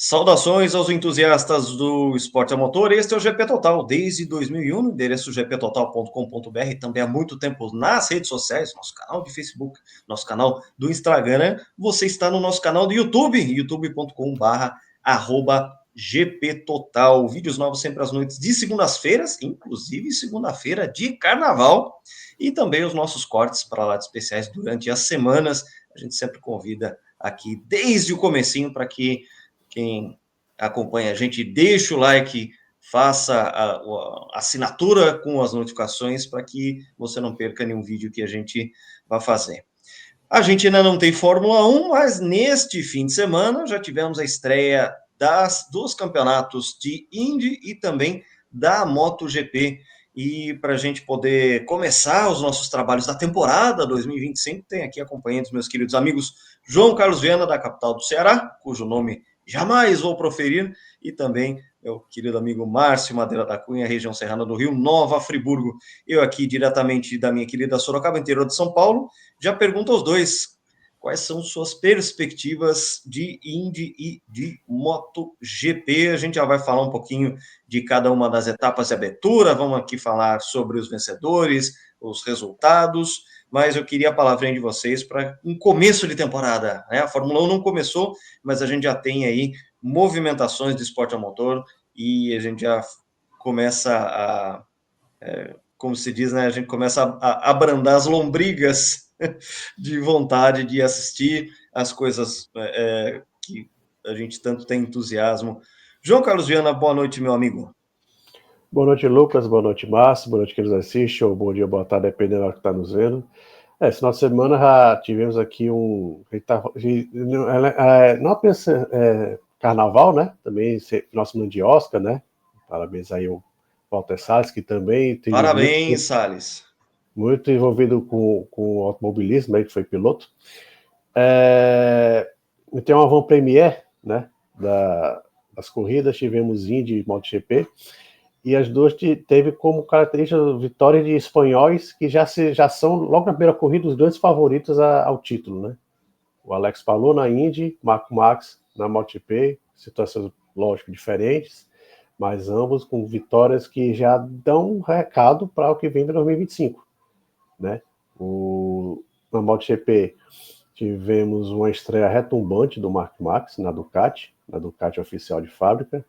Saudações aos entusiastas do esporte a motor. Este é o GP Total desde 2001, endereço gptotal.com.br, também há muito tempo nas redes sociais, nosso canal de Facebook, nosso canal do Instagram. Você está no nosso canal do YouTube, youtube.com/GPTotal. Vídeos novos sempre às noites de segundas-feiras, inclusive segunda-feira de carnaval, e também os nossos cortes para lá de especiais durante as semanas. A gente sempre convida aqui desde o comecinho para que quem acompanha a gente, deixa o like, faça a assinatura com as notificações para que você não perca nenhum vídeo que a gente vai fazer. A gente ainda não tem Fórmula 1, mas neste fim de semana já tivemos a estreia dos campeonatos de Indy e também da MotoGP. E para a gente poder começar os nossos trabalhos da temporada 2025, tem aqui acompanhando os meus queridos amigos João Carlos Viana, da capital do Ceará, cujo nome jamais vou proferir, e também meu querido amigo Márcio Madeira da Cunha, região serrana do Rio, Nova Friburgo. Eu aqui diretamente da minha querida Sorocaba, interior de São Paulo. Já pergunto aos dois, quais são suas perspectivas de Indy e de MotoGP? A gente já vai falar um pouquinho de cada uma das etapas de abertura, vamos aqui falar sobre os vencedores, os resultados, mas eu queria a palavrinha de vocês para um começo de temporada, né? A Fórmula 1 não começou, mas a gente já tem aí movimentações de esporte a motor e a gente já começa como se diz, né? A gente começa a abrandar as lombrigas de vontade de assistir as coisas que a gente tanto tem entusiasmo. João Carlos Viana, boa noite, meu amigo. Boa noite, Lucas. Boa noite, Márcio. Boa noite, que nos assiste, ou bom dia, boa tarde, dependendo da hora que está nos vendo. Esse final de semana já tivemos aqui não apenas carnaval, né? Também final de semana de Oscar, né? Parabéns aí ao Walter Salles, que também tem Parabéns, Salles. Muito envolvido com o automobilismo, aí, que foi piloto. Tem uma Van Premier, né? Das corridas, tivemos Indy e MotoGP. E as duas teve como característica vitória de espanhóis que já são, logo na primeira corrida, os grandes favoritos ao título, né? O Alex Palou na Indy, Marco Marques na MotoGP, situações, lógico, diferentes, mas ambos com vitórias que já dão um recado para o que vem em 2025, né? Na MotoGP tivemos uma estreia retumbante do Marco Marques na Ducati oficial de fábrica,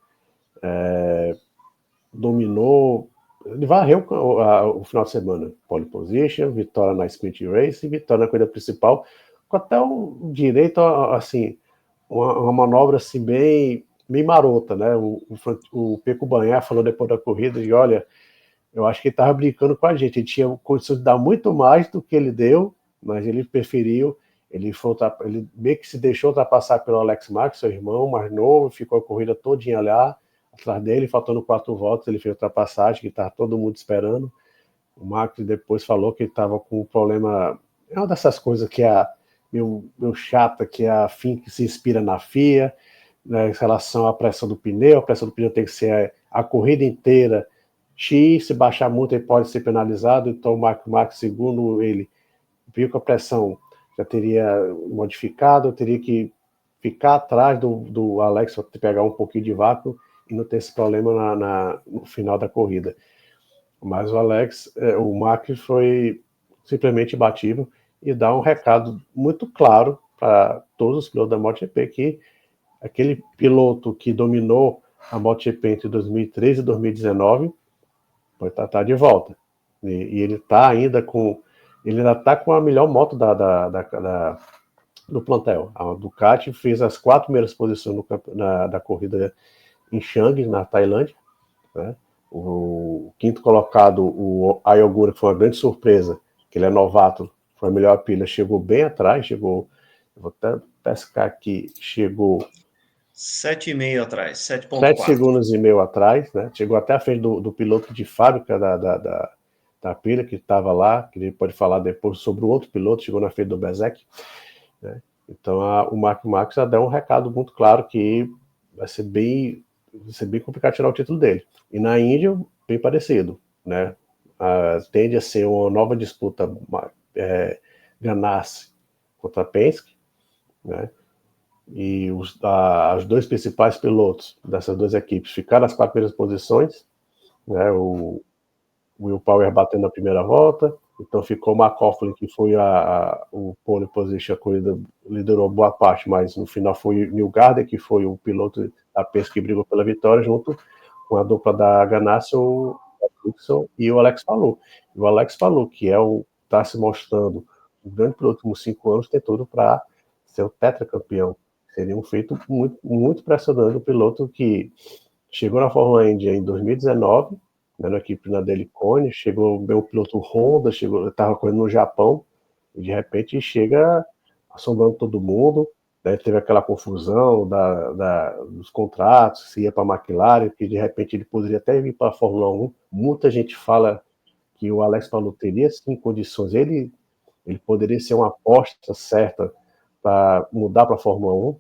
dominou, ele varreu o final de semana, pole position, vitória na Sprint Race e vitória na corrida principal, com até um direito assim, uma manobra assim bem marota, né? O Peco Banhar falou depois da corrida e olha, eu acho que ele estava brincando com a gente, ele tinha condição de dar muito mais do que ele deu, mas ele preferiu, ele meio que se deixou ultrapassar pelo Alex Marques, seu irmão mais novo, ficou a corrida todinha lá atrás dele, faltando 4 voltas, ele fez ultrapassagem, que estava todo mundo esperando. O Max depois falou que ele estava com um problema, é uma dessas coisas que é meio chata, que é a FIA que se inspira na FIA, né, em relação à pressão do pneu. A pressão do pneu tem que ser a corrida inteira X, se baixar muito ele pode ser penalizado. Então o Max, segundo ele, viu que a pressão já teria modificado, teria que ficar atrás do Alex, pegar um pouquinho de vácuo e não ter esse problema no final da corrida. Mas o Max foi simplesmente imbatível e dá um recado muito claro para todos os pilotos da MotoGP que aquele piloto que dominou a MotoGP entre 2013 e 2019 pode estar de volta. E ele está ainda com a melhor moto do plantel. A Ducati fez as 4 primeiras posições da corrida em Changi, na Tailândia, né? O quinto colocado, o Ayogura, que foi uma grande surpresa, que ele é novato, foi a melhor pilha, chegou bem atrás, vou até pescar aqui, chegou 7,5 atrás, 7,4. 7 segundos e meio atrás, né? Chegou até a frente do piloto de fábrica da pilha, que estava lá, que ele pode falar depois sobre o outro piloto, chegou na frente do Bezek, né? Então o Mark Marques já deu um recado muito claro que vai ser bem complicado tirar o título dele. E na Índia, bem parecido, né? Tende a ser uma nova disputa, Ganassi contra Penske, né? e os dois principais pilotos dessas duas equipes ficaram nas 4 primeiras posições, né? O Will Power batendo na primeira volta, então ficou o McLaughlin, que foi o pole position, a corrida liderou boa parte, mas no final foi o Neil Gardner, que foi o piloto da Penske que brigou pela vitória, junto com a dupla da Ganassi, o Dixon e o Alex Palou. E o Alex Palou, que está se mostrando um grande piloto nos últimos 5 anos, tem tudo para ser o tetracampeão. Seria um feito muito, muito impressionante, um piloto que chegou na Fórmula Indy em 2019, né, na equipe na Delicone, chegou o piloto Honda, estava correndo no Japão, e de repente chega assombrando todo mundo, né, teve aquela confusão dos contratos, se ia para a McLaren, que de repente ele poderia até vir para a Fórmula 1. Muita gente fala que o Alex Palou teria sim condições, ele poderia ser uma aposta certa para mudar para a Fórmula 1,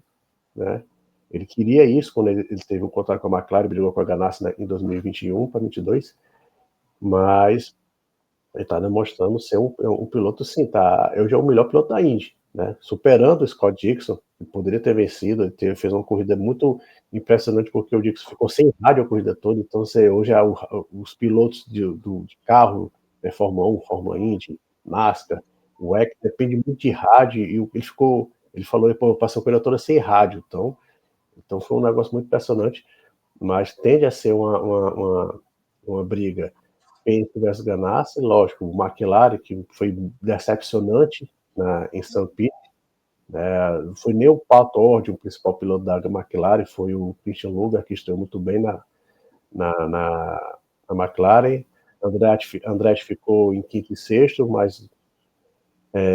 né? Ele queria isso quando ele teve um contrato com a McLaren, brigou com a Ganassi, né, em 2021 para 2022, mas ele está demonstrando ser um piloto, sim, hoje é o melhor piloto da Indy, né, superando o Scott Dixon, que poderia ter vencido, fez uma corrida muito impressionante, porque o Dixon ficou sem rádio a corrida toda, então hoje os pilotos de carro, né, Fórmula 1, Fórmula Indy, NASCAR, o EC, depende muito de rádio, e ele falou, passou a corrida toda sem rádio, então foi um negócio muito impressionante, mas tende a ser uma briga Penske versus Ganassi, lógico, o McLaren, que foi decepcionante em St. Pete, né, foi nem o Pato O'Ward, o principal piloto da McLaren, foi o Christian Luger, que estreou muito bem na McLaren. Andretti ficou em quinto e sexto, mas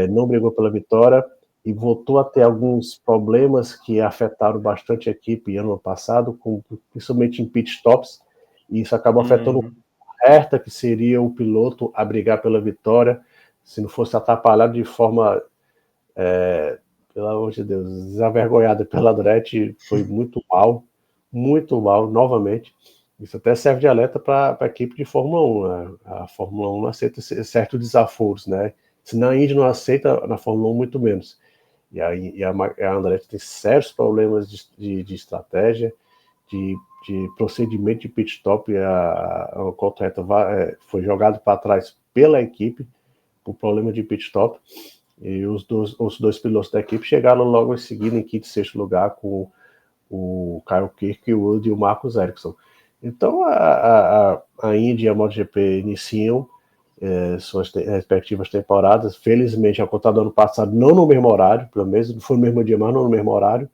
não brigou pela vitória e voltou a ter alguns problemas que afetaram bastante a equipe ano passado, principalmente em pit stops, e isso acabou afetando o Herta, que seria o piloto a brigar pela vitória, se não fosse atrapalhado de forma, pelo amor de Deus, desavergonhada pela Andretti, foi muito mal, novamente. Isso até serve de alerta para a equipe de Fórmula 1. Né? A Fórmula 1 não aceita certos desaforos, né? Se na Indy não aceita, na Fórmula 1 muito menos. E a Andretti tem sérios problemas de estratégia, de procedimento de pit stop. A Coltreta foi jogado para trás pela equipe por problema de pit stop. E os dois pilotos da equipe chegaram logo em seguida em quinto e sexto lugar com o Kyle Kirkwood e o Marcus Ericsson. Então a Indy e a MotoGP iniciam suas respectivas temporadas. Felizmente, a conta do ano passado, não no mesmo horário, pelo menos não foi no mesmo dia, mas não no mesmo horário,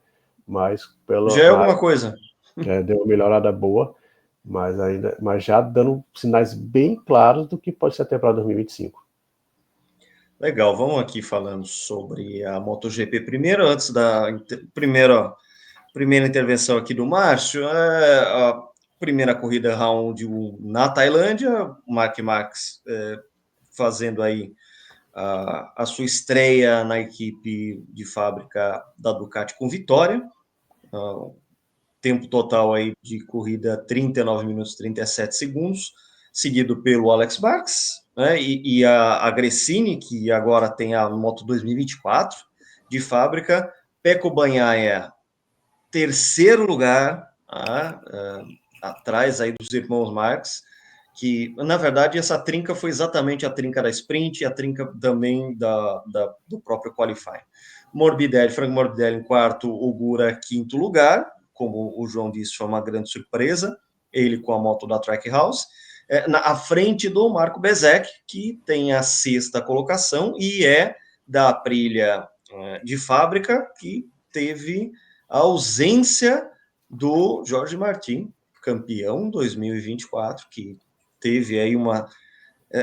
mas já é alguma coisa. Deu uma melhorada boa, mas já dando sinais bem claros do que pode ser a temporada 2025. Legal, vamos aqui falando sobre a MotoGP primeiro, antes da primeira intervenção aqui do Márcio, a primeira corrida round 1 na Tailândia, o Mark Marques fazendo aí a sua estreia na equipe de fábrica da Ducati com vitória, tempo total aí de corrida 39 minutos e 37 segundos, seguido pelo Alex Marques, né, e a Gresini, que agora tem a Moto 2024 de fábrica, Pecco Bagnaia, terceiro lugar, atrás aí dos irmãos Marques, que, na verdade, essa trinca foi exatamente a trinca da sprint e a trinca também do próprio qualifying. Frank Morbidelli em quarto, Ogura quinto lugar, como o João disse, foi uma grande surpresa, ele com a moto da Trackhouse, à frente do Marco Bezek, que tem a sexta colocação e é da Aprilia de fábrica, que teve a ausência do Jorge Martin, campeão 2024, que teve aí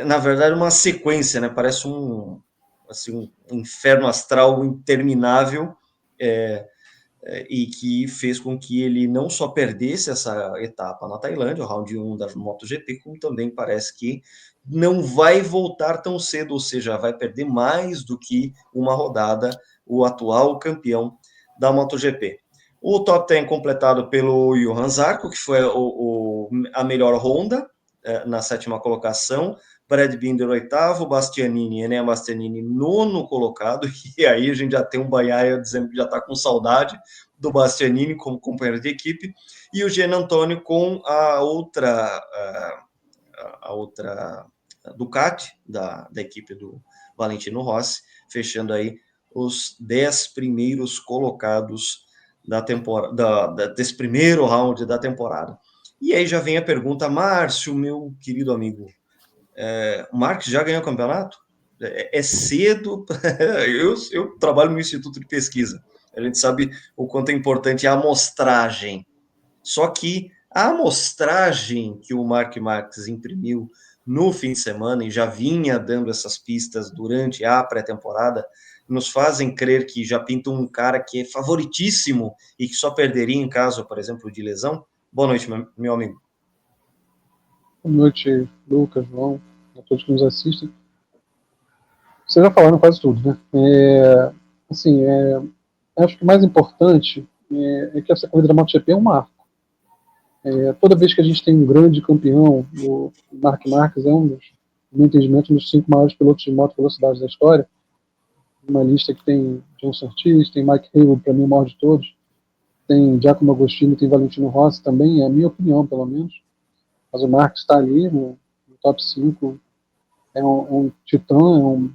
na verdade, uma sequência, né? Parece um inferno astral interminável, e que fez com que ele não só perdesse essa etapa na Tailândia, o round 1 da MotoGP, como também parece que não vai voltar tão cedo, ou seja, vai perder mais do que uma rodada o atual campeão da MotoGP. O top 10 completado pelo Johan Zarco, que foi a melhor Honda, na 7ª colocação, Brad Binder 8º, Bastianini, Enea Bastianini 9º colocado, e aí a gente já tem um Bagnaia dizendo que já está com saudade do Bastianini como companheiro de equipe, e o Gian Antonio com a outra Ducati da equipe do Valentino Rossi, fechando aí os 10 primeiros colocados da temporada, desse primeiro round da temporada. E aí já vem a pergunta, Márcio, meu querido amigo, o Marques já ganhou o campeonato? É cedo? eu trabalho no Instituto de Pesquisa, a gente sabe o quanto é importante a amostragem, só que a amostragem que o Mark Marques imprimiu no fim de semana e já vinha dando essas pistas durante a pré-temporada, nos fazem crer que já pinta um cara que é favoritíssimo e que só perderia em caso, por exemplo, de lesão. Boa noite, meu amigo. Boa noite, Lucas, João, a todos que nos assistem. Vocês já falaram quase tudo, né? Acho que o mais importante é que essa corrida da MotoGP é um marco. Toda vez que a gente tem um grande campeão, o Mark Marques é no meu entendimento, um dos 5 maiores pilotos de moto velocidade da história. Uma lista que tem John Surtees, tem Mike Haywood, para mim o maior de todos, tem Giacomo Agostini, tem Valentino Rossi também, é a minha opinião, pelo menos. Mas o Marques está ali no top 5, é um titã, é um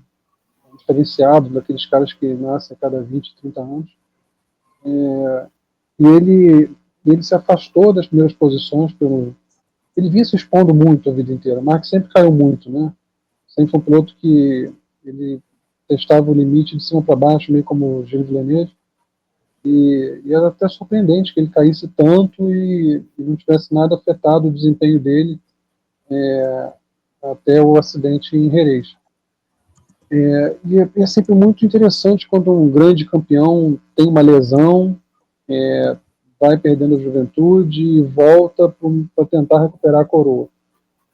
diferenciado daqueles caras que nascem a cada 20, 30 anos. E ele se afastou das primeiras posições ele vinha se expondo muito a vida inteira. O Marques sempre caiu muito, né? Sempre foi um piloto que ele testava o limite de cima para baixo, meio como o Gilles Villeneuve, e era até surpreendente que ele caísse tanto e não tivesse nada afetado o desempenho dele até o acidente em Jerez. E é sempre muito interessante quando um grande campeão tem uma lesão, vai perdendo a juventude e volta para tentar recuperar a coroa.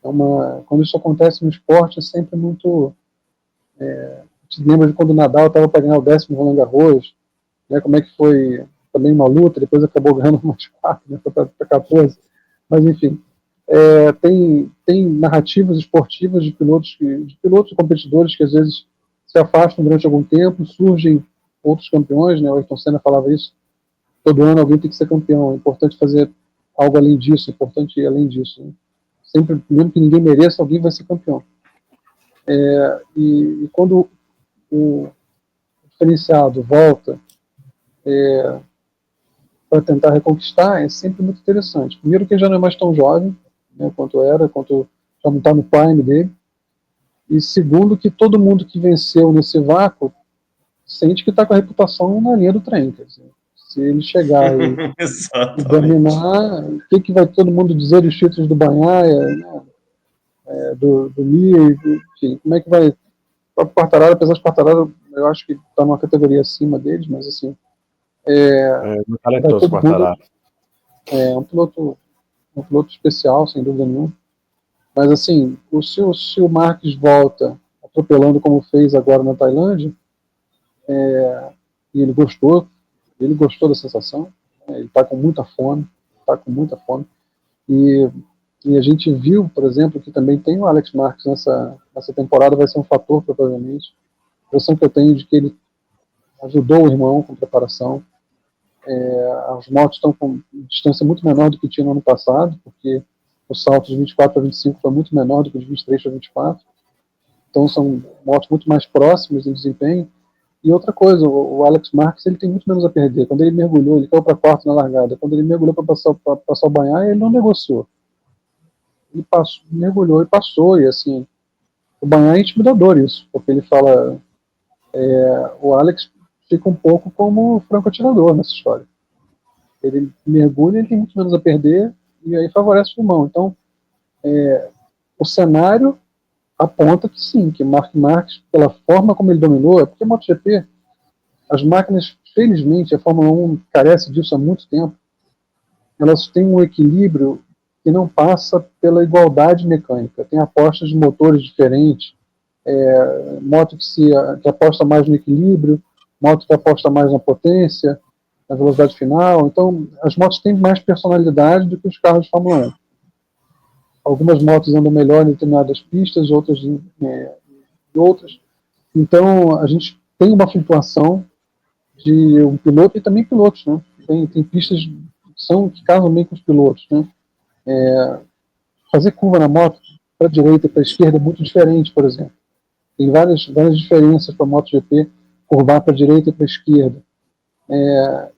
Quando isso acontece no esporte, é sempre muito... Te lembra de quando o Nadal estava para ganhar o 10º Roland Garros, né, como é que foi também uma luta, depois acabou ganhando mais 4, né, foi para 14, mas enfim. Tem narrativas esportivas de pilotos e competidores que às vezes se afastam durante algum tempo, surgem outros campeões, né, o Ayrton Senna falava isso, todo ano alguém tem que ser campeão, é importante fazer algo além disso, é importante ir além disso. Né? Sempre, mesmo que ninguém mereça, alguém vai ser campeão. E quando o diferenciado volta para tentar reconquistar, é sempre muito interessante. Primeiro que ele já não é mais tão jovem, né, quanto já não está no prime dele, e segundo que todo mundo que venceu nesse vácuo sente que está com a reputação na linha do trem. Quer dizer, se ele chegar e dominar, o que vai todo mundo dizer dos títulos do Bagnaia, né, do Mir, enfim, como é que vai... O Quartararo, apesar de Quartararo, eu acho que está numa categoria acima deles, mas assim... Não talentoso Quartararo. É um piloto especial, sem dúvida nenhuma. Mas assim, se o Marques volta atropelando como fez agora na Tailândia, e ele gostou da sensação, né, ele está com muita fome, e a gente viu, por exemplo, que também tem o Alex Marques nessa temporada, vai ser um fator provavelmente. A impressão que eu tenho de que ele ajudou o irmão com preparação. As motos estão com distância muito menor do que tinha no ano passado, porque o salto de 24 para 25 foi muito menor do que de 23 para 24. Então são motos muito mais próximas em desempenho. E outra coisa, o Alex Marques ele tem muito menos a perder. Quando ele mergulhou, ele caiu para quarto na largada. Quando ele mergulhou para passar o Bagnaia, ele não negociou. Ele mergulhou e passou. E assim, o Bagnaia é intimidador isso, porque ele fala... o Alex fica um pouco como franco-atirador nessa história. Ele mergulha, ele tem muito menos a perder, e aí favorece o irmão. Então, o cenário aponta que sim, que Mark Marques, pela forma como ele dominou, porque a MotoGP, as máquinas, felizmente, a Fórmula 1 carece disso há muito tempo, elas têm um equilíbrio que não passa pela igualdade mecânica. Tem apostas de motores diferentes, moto que aposta mais no equilíbrio, moto que aposta mais na potência, na velocidade final. Então, as motos têm mais personalidade do que os carros de Fórmula 1. algumas motos andam melhor em determinadas pistas, outras em outras. Então, a gente tem uma flutuação de um piloto e também pilotos, né? Tem pistas que casam bem com os pilotos, né? Fazer curva na moto para a direita e para a esquerda é muito diferente, por exemplo. Tem várias diferenças para a MotoGP curvar para a direita e para a esquerda.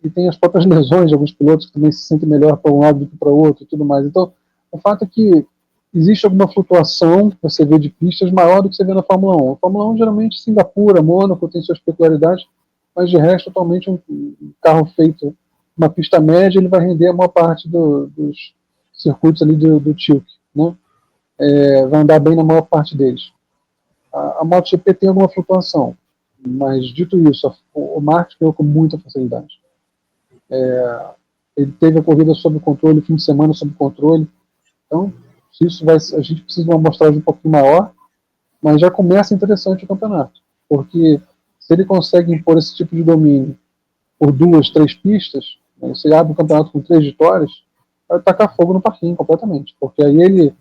E tem as próprias lesões de alguns pilotos que também se sentem melhor para um lado do que para o outro e tudo mais. Então, o fato é que existe alguma flutuação que você vê de pistas maior do que você vê na Fórmula 1. A Fórmula 1, geralmente, Singapura, Mônaco, tem suas peculiaridades, mas de resto, atualmente, um carro feito uma pista média, ele vai render a maior parte dos circuitos ali do Tilk, né? Vai andar bem na maior parte deles. A MotoGP tem alguma flutuação, mas dito isso, o Marques ganhou com muita facilidade. Ele teve a corrida sob controle, o fim de semana sob controle. Então, a gente precisa de uma amostragem um pouquinho maior, mas já começa interessante o campeonato, porque se ele consegue impor esse tipo de domínio por 2, 3 pistas, né, você abre o campeonato com 3 vitórias, vai tacar fogo no parquinho completamente, porque aí ele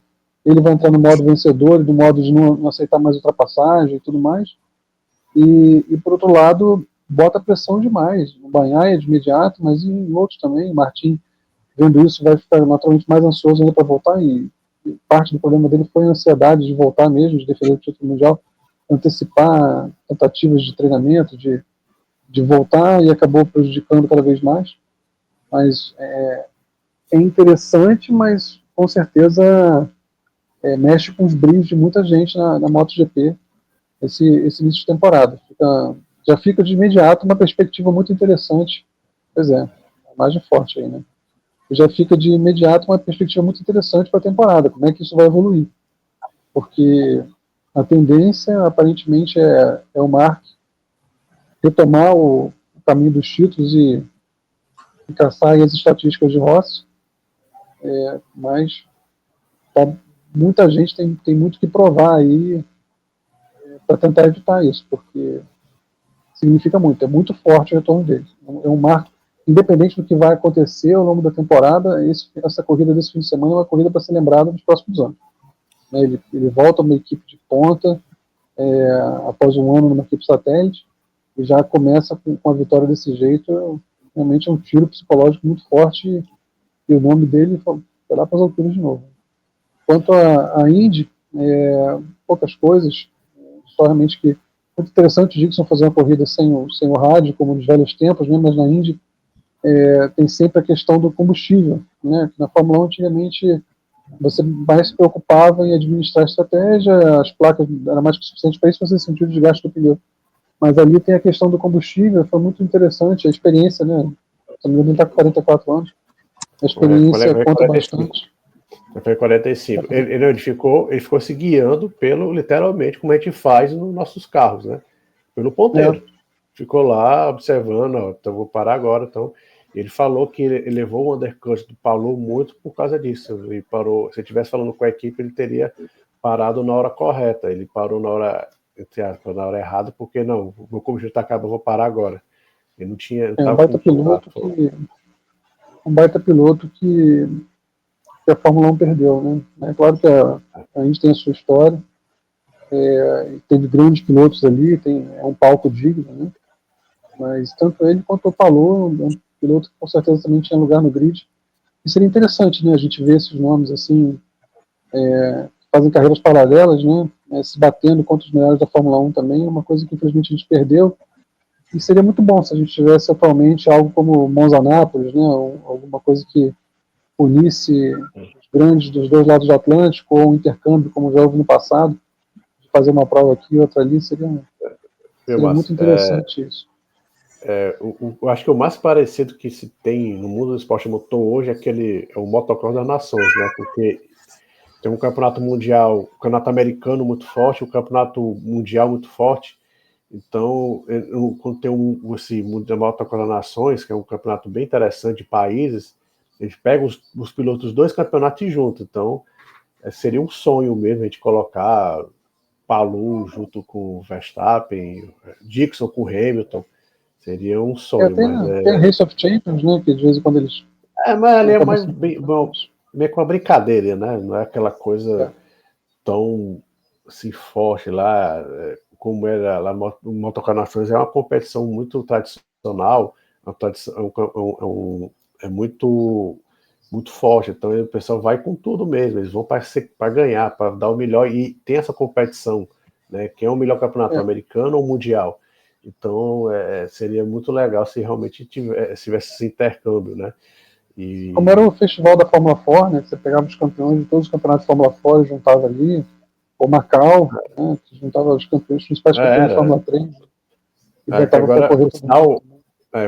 vai entrar no modo vencedor, no modo de não aceitar mais ultrapassagem e tudo mais, e por outro lado, bota pressão demais, no Bagnaia de imediato, mas em outros também. O Martin, vendo isso, vai ficar naturalmente mais ansioso ainda para voltar, e parte do problema dele foi a ansiedade de voltar mesmo, de defender o título mundial, antecipar tentativas de treinamento, de voltar, e acabou prejudicando cada vez mais. Mas é interessante, mas com certeza mexe com os brilhos de muita gente na MotoGP esse início de temporada. Já fica de imediato uma perspectiva muito interessante. Pois é, a imagem forte aí, né? Já fica de imediato uma perspectiva muito interessante para a temporada, como é que isso vai evoluir. Porque a tendência, aparentemente, é o Mark retomar o caminho dos títulos e caçar aí as estatísticas de Rossi, mas muita gente tem muito que provar aí para tentar evitar isso, porque significa muito, é muito forte o retorno dele. É um marco, independente do que vai acontecer ao longo da temporada, essa corrida desse fim de semana é uma corrida para ser lembrada nos próximos anos. Ele volta a uma equipe de ponta, após um ano numa equipe satélite, e já começa com a vitória desse jeito. Realmente é um tiro psicológico muito forte, e o nome dele foi lá para as alturas de novo. Quanto a Indy, poucas coisas, só realmente que muito interessante o Dixon fazer uma corrida sem o rádio, como nos velhos tempos, né? Mas na Indy tem sempre a questão do combustível, né? Na Fórmula 1, antigamente, você mais se preocupava em administrar a estratégia, as placas eram mais que suficientes para isso, você sentiu o desgaste do pneu. Mas ali tem a questão do combustível, foi muito interessante a experiência, né? Também ele está com 44 anos, a experiência conta bastante. Foi 45. Ele ficou se guiando literalmente, como a gente faz nos nossos carros, né? Pelo ponteiro. Ficou lá observando, então vou parar agora. Então, ele falou que ele levou o undercut do Palou muito por causa disso. Ele parou, se ele estivesse falando com a equipe, ele teria parado na hora correta. Ele parou na hora errada, porque não, o meu combustível está acabando, vou parar agora. Ele não tinha. Um baita piloto que a Fórmula 1 perdeu, né? É claro que a gente tem a sua história, teve grandes pilotos ali, é um palco digno, né? Mas tanto ele quanto o Palou é um piloto que com certeza também tinha lugar no grid. E seria interessante, né, a gente ver esses nomes assim, que fazem carreiras paralelas, né, se batendo contra os melhores da Fórmula 1 também, é uma coisa que infelizmente a gente perdeu. E seria muito bom se a gente tivesse atualmente algo como Monza-Nápoles, né, alguma coisa que unisse os grandes dos dois lados do Atlântico, ou um intercâmbio, como já houve no passado, de fazer uma prova aqui e outra ali, seria muito interessante isso. Eu acho que o mais parecido que se tem no mundo do esporte motor hoje é o motocross das nações, né? Porque tem um campeonato mundial, um campeonato americano muito forte, um campeonato mundial muito forte. Então, quando tem esse motocross das nações, que é um campeonato bem interessante de países, eles pegam os pilotos dos dois campeonatos e juntam. Então, seria um sonho mesmo a gente colocar Palou junto com Verstappen, Dixon com Hamilton. Seria um sonho. Tem a Race of Champions, né? Que de vez em quando eles. Mas ali é mais bem. Bom, meio que uma brincadeira, né? Não é aquela coisa tão assim, forte lá, como era lá no Motocar Nações, é uma competição muito tradicional, é muito, muito forte, então o pessoal vai com tudo mesmo, eles vão para ganhar, para dar o melhor, e tem essa competição, né? Quem é o melhor campeonato, americano ou mundial? Então, seria muito legal se realmente tivesse esse intercâmbio, né? E... Como era o festival da Fórmula 4, né? Que você pegava os campeões de todos os campeonatos de Fórmula 4 e juntava ali, ou Macau, né? Que juntava os campeões, os principais campeões de Fórmula 3. E botava para correr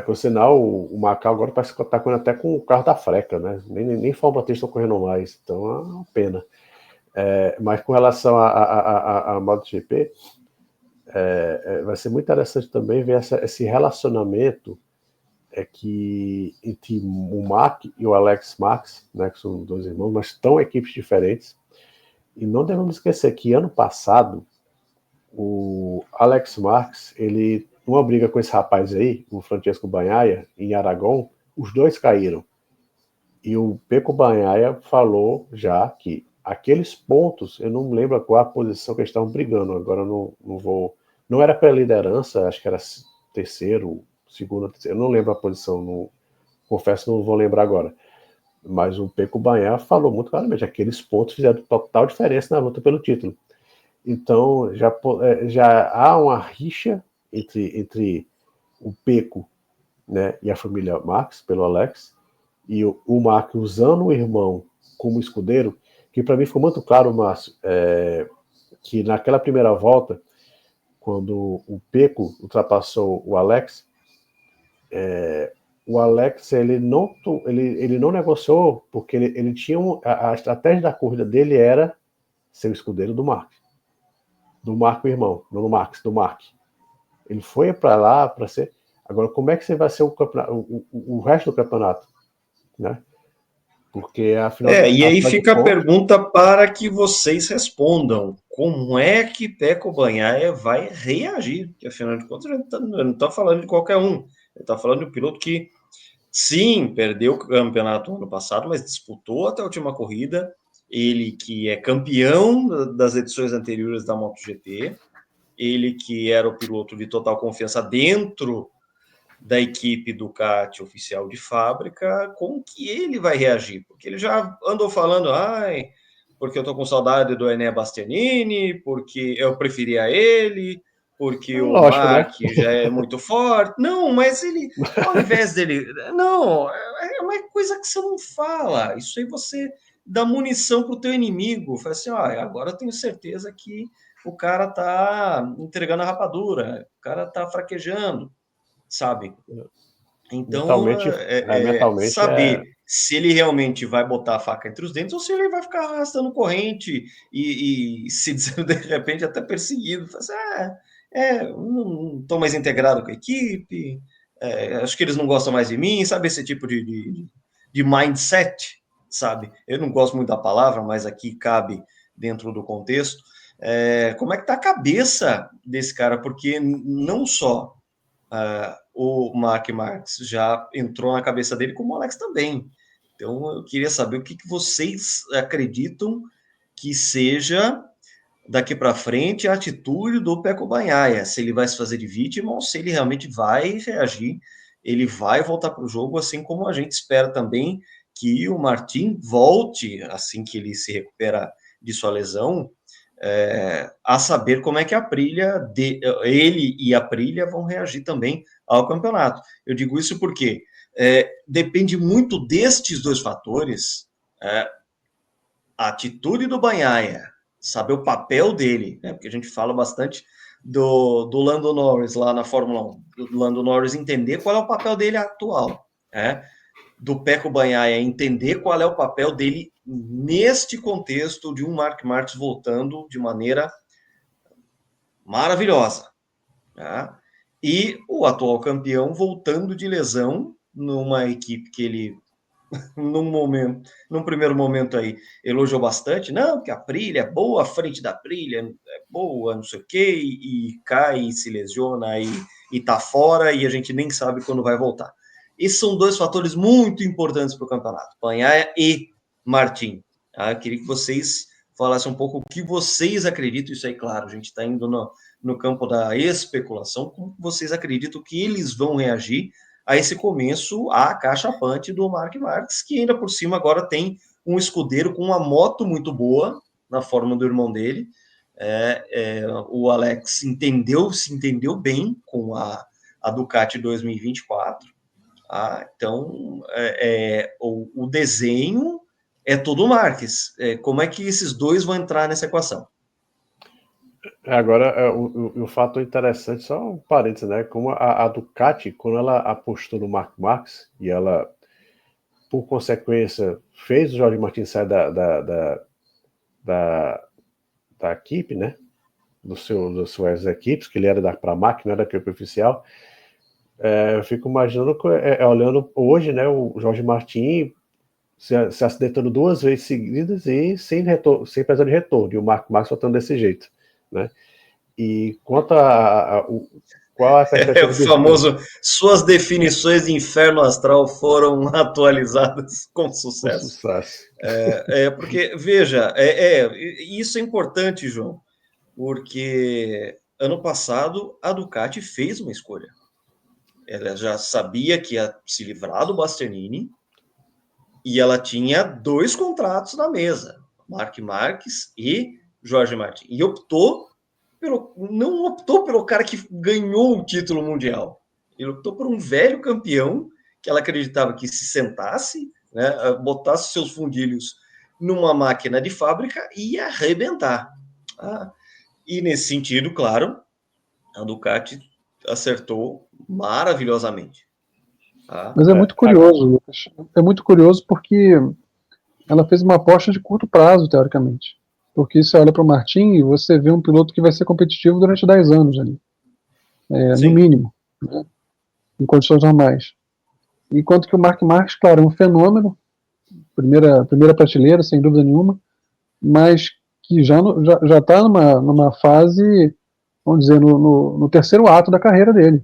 por sinal, o Macau agora parece que está correndo até com o carro da Freca, né? Nem Fórmula 3 estão correndo mais, então é uma pena. Mas com relação a MotoGP, vai ser muito interessante também ver esse relacionamento que entre o Mark e o Alex Marques, né, que são dois irmãos, mas estão em equipes diferentes. E não devemos esquecer que ano passado o Alex Marques, ele numa briga com esse rapaz aí, o Francesco Bagnaia, em Aragão, os dois caíram. E o Pecco Bagnaia falou já que aqueles pontos, eu não lembro qual a posição que eles estavam brigando, agora não vou... Não era para liderança, acho que era terceiro, segundo, terceiro, eu não lembro a posição, confesso, não vou lembrar agora. Mas o Pecco Bagnaia falou muito claramente, aqueles pontos fizeram total diferença na luta pelo título. Então, já há uma rixa entre o Pecco, né, e a família Marques, pelo Alex, e o Mark usando o irmão como escudeiro, que para mim ficou muito claro, Márcio, que naquela primeira volta, quando o Pecco ultrapassou o Alex ele não negociou, porque ele tinha a estratégia da corrida dele era ser o escudeiro do Mark o irmão, não do Max, do Mark. Ele foi para lá para ser. Agora, como é que você vai ser o resto do campeonato, né? Porque afinal. E aí fica a pergunta para que vocês respondam: como é que Pecco Bagnaia vai reagir? Porque afinal de contas, ele não está falando de qualquer um. Ele está falando de um piloto que, sim, perdeu o campeonato ano passado, mas disputou até a última corrida. Ele que é campeão das edições anteriores da MotoGP, ele que era o piloto de total confiança dentro da equipe Ducati oficial de fábrica, como que ele vai reagir? Porque ele já andou falando, porque eu tô com saudade do Enea Bastianini, porque eu preferia ele, porque o Mark, né, já é muito forte. Não, mas ele, ao invés dele... Não, é uma coisa que você não fala. Isso aí você dá munição pro teu inimigo. Fala assim, agora eu tenho certeza que o cara tá entregando a rapadura, o cara tá fraquejando, sabe? Então, mentalmente saber se ele realmente vai botar a faca entre os dentes ou se ele vai ficar arrastando corrente e se de repente até perseguido. Assim, não estou mais integrado com a equipe, acho que eles não gostam mais de mim, sabe? Esse tipo de mindset, sabe? Eu não gosto muito da palavra, mas aqui cabe dentro do contexto. Como é que tá a cabeça desse cara? Porque não só o Mark Marques já entrou na cabeça dele, como o Alex também. Então, eu queria saber o que vocês acreditam que seja, daqui para frente, a atitude do Pecco Bagnaia. Se ele vai se fazer de vítima ou se ele realmente vai reagir, ele vai voltar para o jogo, assim como a gente espera também que o Martin volte, assim que ele se recupera de sua lesão, a saber como é que ele e a Aprilia vão reagir também ao campeonato. Eu digo isso porque depende muito destes dois fatores, a atitude do Bagnaia, saber o papel dele, né? Porque a gente fala bastante do Lando Norris lá na Fórmula 1, do Lando Norris entender qual é o papel dele atual, do Pecco Bagnaia entender qual é o papel dele neste contexto de um Mark Marques voltando de maneira maravilhosa. Tá? E o atual campeão voltando de lesão numa equipe que ele, num primeiro momento aí, elogiou bastante. Não, que a Aprilia é boa, a frente da Aprilia é boa, não sei o quê, e cai, e se lesiona, e tá fora, e a gente nem sabe quando vai voltar. Esses são dois fatores muito importantes para o campeonato, Bagnaia e Martin. Eu queria que vocês falassem um pouco o que vocês acreditam, isso aí, claro, a gente está indo no campo da especulação, como vocês acreditam que eles vão reagir a esse começo acachapante do Mark Marques, que ainda por cima agora tem um escudeiro com uma moto muito boa, na forma do irmão dele. O Alex se entendeu bem com a Ducati 2024. Então, o desenho é todo Marques. Como é que esses dois vão entrar nessa equação? Agora, o fato interessante, só um parênteses, né? Como a Ducati, quando ela apostou no Mark Marques, e ela, por consequência, fez o Jorge Martin sair da equipe, né? Das suas equipes, que ele era para a máquina, não era da equipe oficial. Eu fico imaginando, olhando hoje, né? O Jorge Martin se acidentando 2 vezes seguidas e sem precisar de retorno, e o Mark Marques soltando desse jeito, né? E quanto qual a perspectiva o famoso, suas definições de inferno astral foram atualizadas com sucesso. Com sucesso. Porque, veja, isso é importante, João, porque ano passado a Ducati fez uma escolha. Ela já sabia que ia se livrar do Bastianini e ela tinha 2 contratos na mesa, Mark Marques e Jorge Martin. E não optou pelo cara que ganhou o título mundial. Ele optou por um velho campeão que ela acreditava que se sentasse, né, botasse seus fundilhos numa máquina de fábrica e ia arrebentar. E nesse sentido, claro, a Ducati acertou maravilhosamente. Mas é muito curioso, Lucas. É muito curioso porque ela fez uma aposta de curto prazo, teoricamente. Porque você olha para o Martin e você vê um piloto que vai ser competitivo durante 10 anos ali. No mínimo, né, em condições normais. Enquanto que o Mark Marques, claro, é um fenômeno, primeira prateleira, sem dúvida nenhuma, mas que já está numa fase, vamos dizer, no terceiro ato da carreira dele.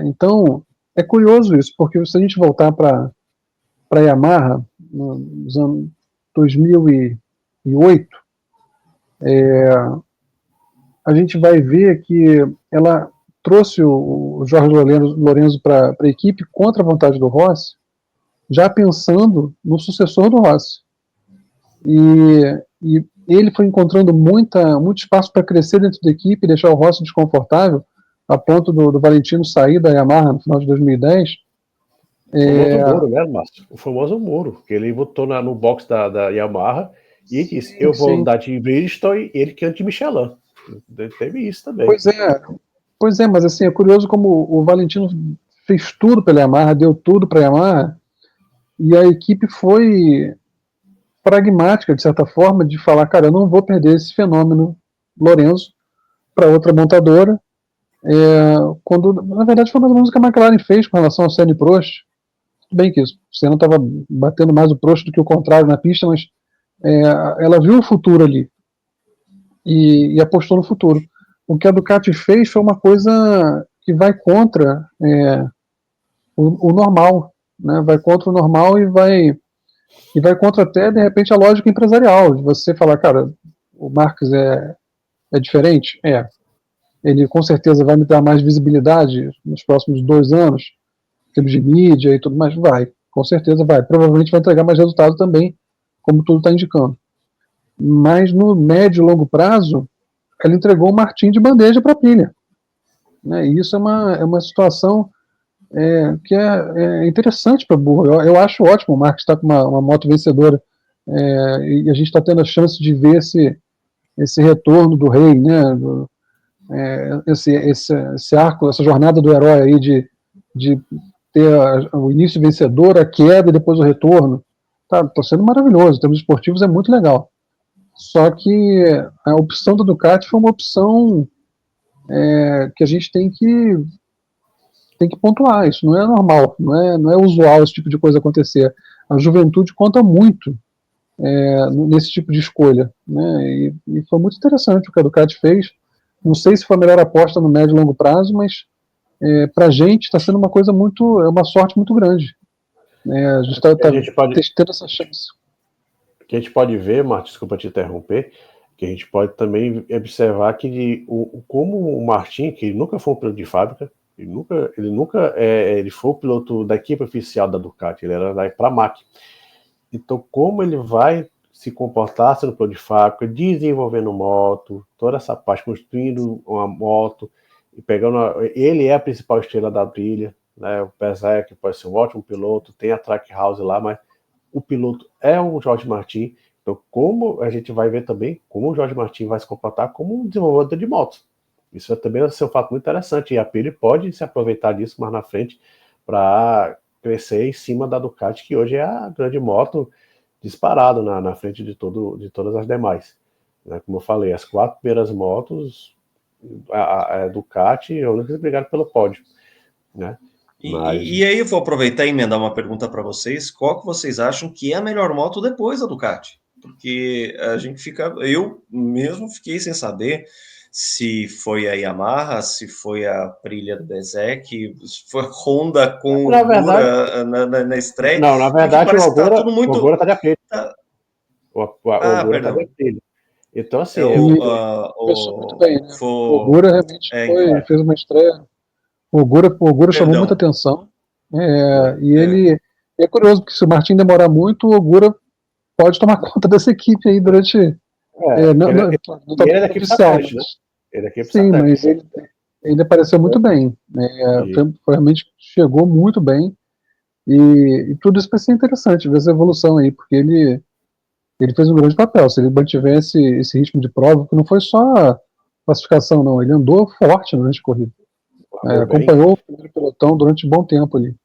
Então, é curioso isso, porque se a gente voltar para a Yamaha, nos anos 2008, a gente vai ver que ela trouxe o Jorge Lorenzo para a equipe contra a vontade do Rossi, já pensando no sucessor do Rossi. E ele foi encontrando muito espaço para crescer dentro da equipe e deixar o Rossi desconfortável, a ponto do Valentino sair da Yamaha no final de 2010. O famoso Moro, né, Márcio? O famoso Moro, que ele botou no box da Yamaha e disse, eu vou andar de Bridgestone e ele que anda de Michelin. Teve isso também. Pois é, mas assim, é curioso como o Valentino fez tudo pela Yamaha, deu tudo para a Yamaha, e a equipe foi pragmática, de certa forma, de falar, cara, eu não vou perder esse fenômeno Lorenzo para outra montadora, quando, na verdade, foi mais ou menos o que a McLaren fez com relação ao Senna e Prost. Tudo bem que o Senna estava batendo mais o Prost do que o contrário na pista, mas ela viu o futuro ali e apostou no futuro. O que a Ducati fez foi uma coisa que vai contra o normal, né? Vai contra o normal e vai contra até, de repente, a lógica empresarial, de você falar, cara, o Marques é diferente? Ele com certeza vai me dar mais visibilidade nos próximos 2 anos, em termos de mídia e tudo mais, com certeza vai. Provavelmente vai entregar mais resultado também, como tudo está indicando. Mas no médio e longo prazo, ele entregou o Martin de bandeja para a pilha. Né? E isso é uma situação que é interessante para o burro. Eu acho ótimo o Marques estar com uma moto vencedora, e a gente está tendo a chance de ver esse retorno do rei, né? Esse arco, essa jornada do herói aí de ter o início vencedor, a queda e depois o retorno. Tá sendo maravilhoso. Em termos esportivos é muito legal. Só que a opção da Ducati foi uma opção que a gente tem que pontuar. Isso não é normal, não é usual esse tipo de coisa acontecer. A juventude conta muito nesse tipo de escolha, né? E foi muito interessante o que a Ducati fez. Não sei se foi a melhor aposta no médio e longo prazo, mas para a gente está sendo uma coisa uma sorte muito grande. A gente está testando essa chance. O que a gente pode ver, Martin, desculpa te interromper, que a gente pode também observar que como o Martin, que ele nunca foi um piloto de fábrica, ele foi o piloto da equipe oficial da Ducati, ele era para a MAC. Então, como ele vai se comportar sendo piloto de fábrica, desenvolvendo moto, toda essa parte, construindo uma moto, e pegando. Ele é a principal estrela da trilha, né? O Bezzecchi pode ser um ótimo piloto, tem a Trackhouse lá, mas o piloto é o Jorge Martin. Então, como a gente vai ver também como o Jorge Martin vai se comportar como um desenvolvedor de motos. Isso também vai ser um fato muito interessante. E a Pirelli pode se aproveitar disso mais na frente para crescer em cima da Ducati, que hoje é a grande moto disparado na frente de todas as demais. Né? Como eu falei, as 4 primeiras motos, a Ducati é a única que brigaram pelo pódio. Né? E aí eu vou aproveitar e emendar uma pergunta para vocês. Qual que vocês acham que é a melhor moto depois da Ducati? Porque a gente eu mesmo fiquei sem saber se foi a Yamaha, se foi a Aprilia do Bezzecchi, se foi a Honda com o Ogura na estreia. Não, na verdade, o Ogura tá de Aprilia. O Ogura tá de Aprilia. Então, assim... Começou muito bem, né? O Ogura realmente fez uma estreia. O Ogura chamou muita atenção. E ele... É curioso, porque se o Martin demorar muito, o Ogura pode tomar conta dessa equipe aí durante... não tá ele é equipe satélite, né? Ele é equipe sim, mas ele apareceu muito bem. Realmente chegou muito bem. E tudo isso vai ser interessante, ver essa evolução aí, porque ele fez um grande papel. Se ele mantiver esse ritmo de prova, que não foi só classificação, não. Ele andou forte durante a corrida. Acompanhou o primeiro pelotão durante um bom tempo ali.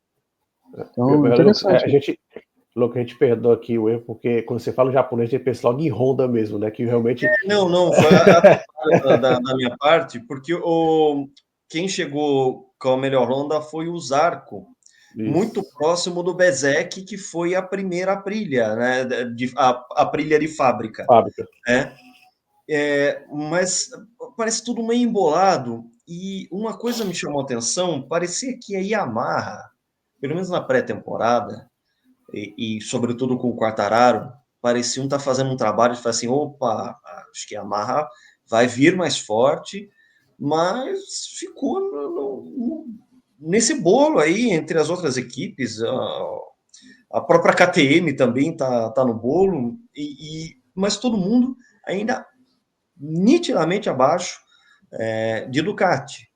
Então, interessante. A gente perdoa aqui o erro, porque quando você fala japonês, a gente pensa logo em Honda mesmo, né? Que realmente... Não, foi da minha parte, porque quem chegou com a melhor Honda foi o Zarco, muito próximo do Bezzecchi, que foi a primeira Aprilia, né? A Aprilia de fábrica. Né? Mas parece tudo meio embolado, e uma coisa me chamou a atenção, parecia que a Yamaha, pelo menos na pré-temporada, e sobretudo com o Quartararo, pareciam estar fazendo um trabalho de falar assim, opa, acho que a Yamaha vai vir mais forte, mas ficou nesse bolo aí entre as outras equipes. A própria KTM também tá no bolo, mas todo mundo ainda nitidamente abaixo de Ducati.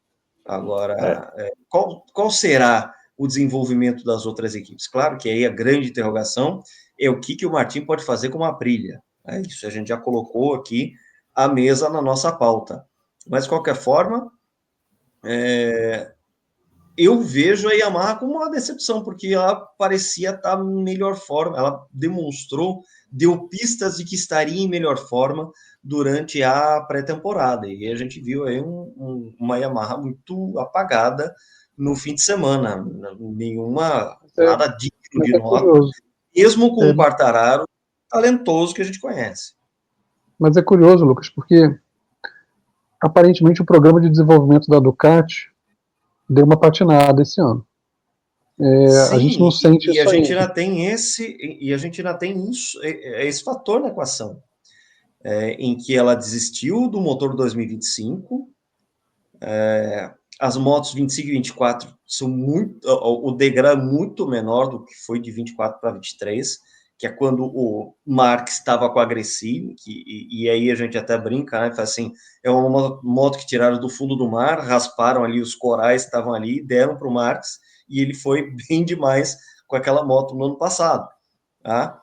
Agora, qual será o desenvolvimento das outras equipes? Claro que aí a grande interrogação é o que o Martin pode fazer com a Aprilia. Isso a gente já colocou aqui à mesa na nossa pauta. Mas, de qualquer forma, eu vejo a Yamaha como uma decepção, porque ela parecia estar em melhor forma, ela deu pistas de que estaria em melhor forma durante a pré-temporada, e a gente viu aí uma Yamaha muito apagada no fim de semana, nada digno de nota, mesmo com o Quartararo talentoso que a gente conhece. Mas é curioso, Lucas, porque aparentemente o programa de desenvolvimento da Ducati deu uma patinada esse ano. Sim, a gente não sente isso a gente ainda. ainda tem esse fator na equação, em que ela desistiu do motor 2025, as motos 25 e 24 são o degrau é muito menor do que foi de 24 para 23, que é quando o Marx estava com a Gresini, e aí a gente até brinca, né, fala assim, é uma moto que tiraram do fundo do mar, rasparam ali os corais que estavam ali, deram para o Marx, e ele foi bem demais com aquela moto no ano passado. Tá?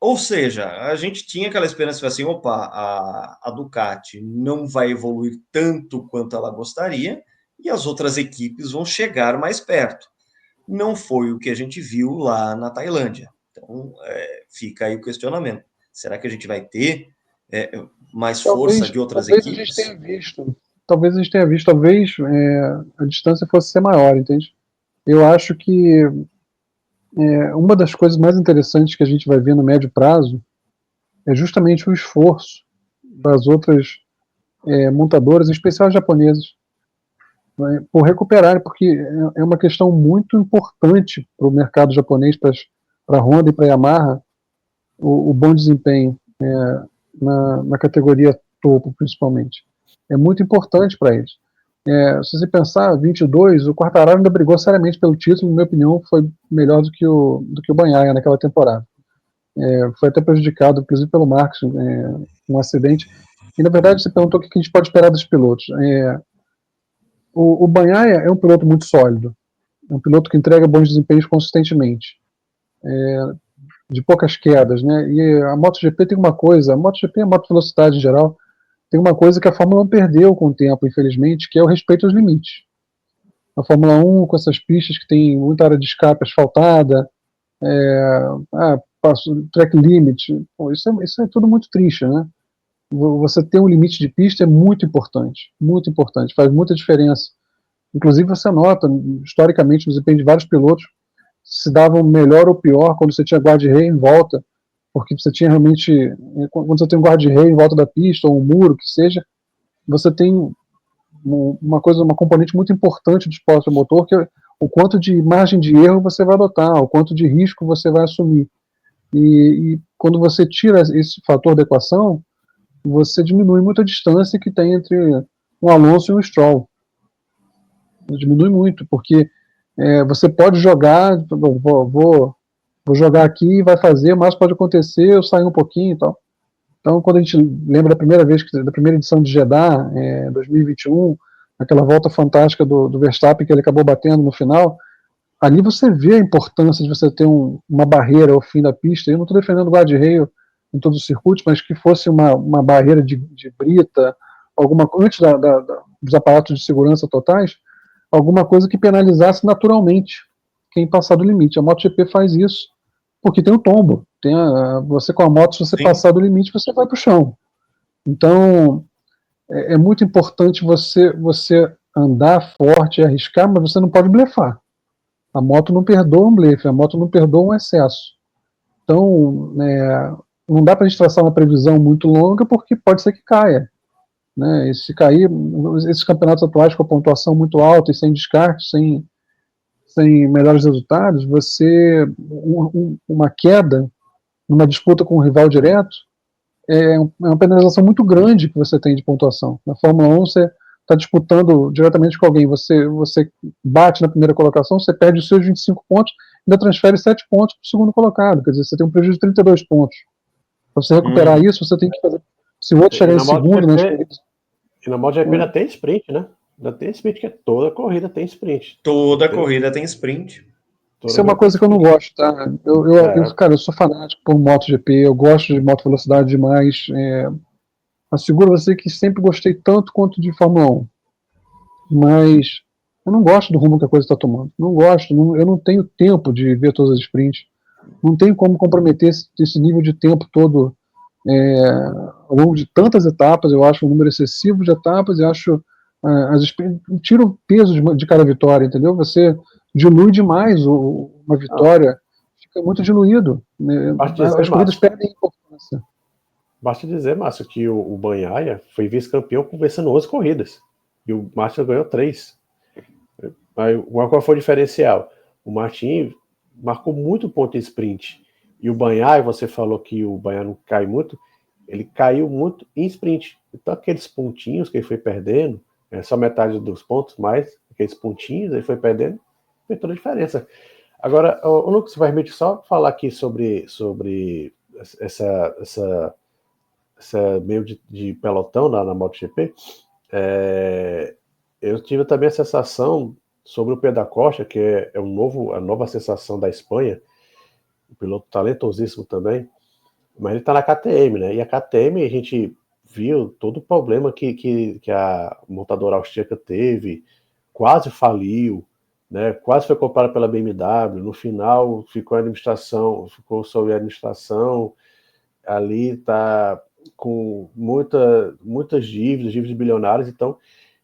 Ou seja, a gente tinha aquela esperança assim, opa, a Ducati não vai evoluir tanto quanto ela gostaria, e as outras equipes vão chegar mais perto. Não foi o que a gente viu lá na Tailândia. Então, fica aí o questionamento. Será que a gente vai ter mais força de outras equipes? Talvez a gente tenha visto, talvez a distância fosse ser maior, entende? Eu acho que uma das coisas mais interessantes que a gente vai ver no médio prazo é justamente o esforço das outras montadoras, em especial as japonesas, por recuperarem, porque é uma questão muito importante para o mercado japonês, para a Honda e para a Yamaha, o bom desempenho na categoria topo, principalmente. É muito importante para eles. Se você pensar, 22, o Quartararo ainda brigou seriamente pelo título, na minha opinião, foi melhor do que o Bagnaia naquela temporada. Foi até prejudicado, inclusive pelo Marcos, um acidente. E, na verdade, você perguntou o que a gente pode esperar dos pilotos. O Bagnaia é um piloto muito sólido, é um piloto que entrega bons desempenhos consistentemente, de poucas quedas, né? E a MotoGP tem uma coisa, a MotoGP e a moto velocidade em geral, tem uma coisa que a Fórmula 1 perdeu com o tempo, infelizmente, que é o respeito aos limites. A Fórmula 1, com essas pistas que tem muita área de escape asfaltada, track limit, isso é tudo muito triste, né? Você ter um limite de pista é muito importante, faz muita diferença. Inclusive você nota, historicamente, no desempenho de vários pilotos, se davam melhor ou pior quando você tinha guarda-reio em volta, porque você tinha realmente, quando você tem um guarda-reio em volta da pista, ou um muro, que seja, você tem uma componente muito importante do esporte motor, que é o quanto de margem de erro você vai adotar, o quanto de risco você vai assumir. E quando você tira esse fator da equação, você diminui muito a distância que tem entre um Alonso e um Stroll. Diminui muito, porque você pode jogar, vou jogar aqui, vai fazer, mas pode acontecer, eu sair um pouquinho e tal. Então, quando a gente lembra da primeira edição de Jeddah, 2021, aquela volta fantástica do Verstappen que ele acabou batendo no final, ali você vê a importância de você ter uma barreira ao fim da pista. Eu não estou defendendo o guarda-reio em todos os circuitos, mas que fosse uma barreira de brita, antes dos aparatos de segurança totais, alguma coisa que penalizasse naturalmente quem passar do limite. A MotoGP faz isso porque tem o tombo. Você com a moto, se você Sim. passar do limite, você vai para o chão. Então, é muito importante você andar forte, arriscar, mas você não pode blefar. A moto não perdoa um blefe, a moto não perdoa um excesso. Então, não dá para a gente traçar uma previsão muito longa, porque pode ser que caia. Né? E se cair, esses campeonatos atuais com a pontuação muito alta e sem descarte, sem melhores resultados, uma queda numa disputa com um rival direto é uma penalização muito grande que você tem de pontuação. Na Fórmula 1 você está disputando diretamente com alguém, você bate na primeira colocação, você perde os seus 25 pontos, ainda transfere 7 pontos para o segundo colocado, quer dizer, você tem um prejuízo de 32 pontos. Para você recuperar isso, você tem que fazer, se o outro chegar em segundo nas corridas. E na MotoGP ainda tem sprint, né? Ainda tem sprint, que é toda corrida tem sprint. Toda corrida tem sprint. Isso é uma coisa que eu não gosto, tá? Cara, eu sou fanático por MotoGP, eu gosto de moto velocidade demais. Asseguro você que sempre gostei tanto quanto de Fórmula 1. Mas eu não gosto do rumo que a coisa está tomando. Não gosto, eu não tenho tempo de ver todas as sprints. Não tenho como comprometer esse nível de tempo todo ao longo de tantas etapas. Eu acho um número excessivo de etapas, eu acho as sprints, tira o peso de cada vitória, entendeu? Você dilui demais uma vitória, fica muito diluído. Né? As corridas perdem importância. Basta dizer, Márcio, que o Bagnaia foi vice-campeão vencendo 11 corridas. E o Márcio ganhou 3. Qual foi o diferencial? O Martin marcou muito ponto em sprint. E o Bagnaia, você falou que o Bagnaia não cai muito, ele caiu muito em sprint. Então aqueles pontinhos que ele foi perdendo, só metade dos pontos, mais aqueles pontinhos ele foi perdendo, fez toda a diferença. Agora, o Lucas, vai permitir só falar aqui sobre essa meio de pelotão na MotoGP. Eu tive também a sensação sobre o Pedro Acosta, que é a nova sensação da Espanha, um piloto talentosíssimo também, mas ele está na KTM, né? E a KTM, a gente viu todo o problema que a montadora austríaca teve, quase faliu, né? Quase foi comprada pela BMW, no final ficou sob a administração, ali está com muitas dívidas bilionárias, então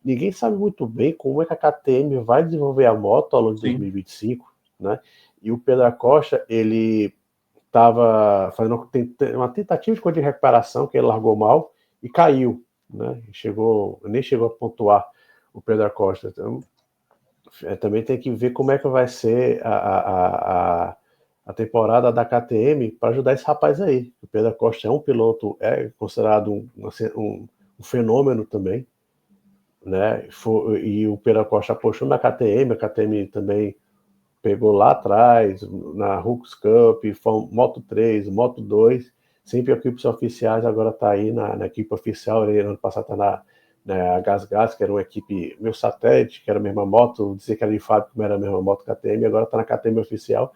ninguém sabe muito bem como é que a KTM vai desenvolver a moto ao longo de 2025, né? E o Pedro Acosta, ele estava fazendo uma tentativa de recuperação, que ele largou mal e caiu, né? Nem chegou a pontuar. o Pedro Acosta. Então, também tem que ver como é que vai ser a temporada da KTM para ajudar esse rapaz aí. O Pedro Acosta é um piloto, é considerado um fenômeno também, né? E o Pedro Acosta apostou na KTM, a KTM também pegou lá atrás, na Hooks Cup, Moto 3, Moto 2, sempre equipes oficiais, agora está aí na equipe oficial. Ele ano passado está na Gas, que era uma equipe meu satélite, que era a mesma moto, dizer que era de fábrica, como era a mesma moto KTM, agora está na KTM oficial.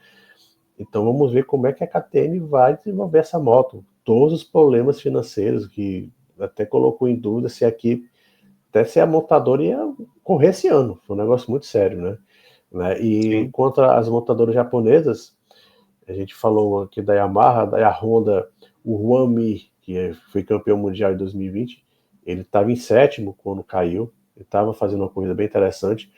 Então vamos ver como é que a KTM vai desenvolver essa moto. Todos os problemas financeiros, que até colocou em dúvida se a equipe, até se a montadora ia correr esse ano. Foi um negócio muito sério, né? E contra as montadoras japonesas, a gente falou aqui da Yamaha, da Honda, o Juan Mir, que foi campeão mundial em 2020, ele estava em 7º quando caiu, ele estava fazendo uma corrida bem interessante,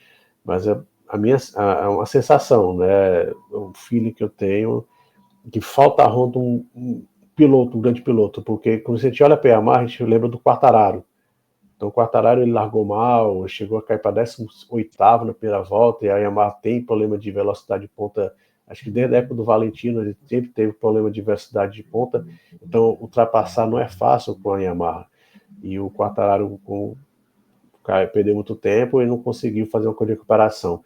mas uma sensação, né, um feeling que eu tenho, que falta a Honda um grande piloto, porque quando a gente olha para a Yamaha, a gente lembra do Quartararo. Então o Quartararo ele largou mal, chegou a cair para 18º na primeira volta, e a Yamaha tem problema de velocidade de ponta, acho que desde a época do Valentino ele sempre teve problema de velocidade de ponta, então ultrapassar não é fácil com a Yamaha. E o Quartararo perdeu muito tempo e não conseguiu fazer uma coisa de recuperação.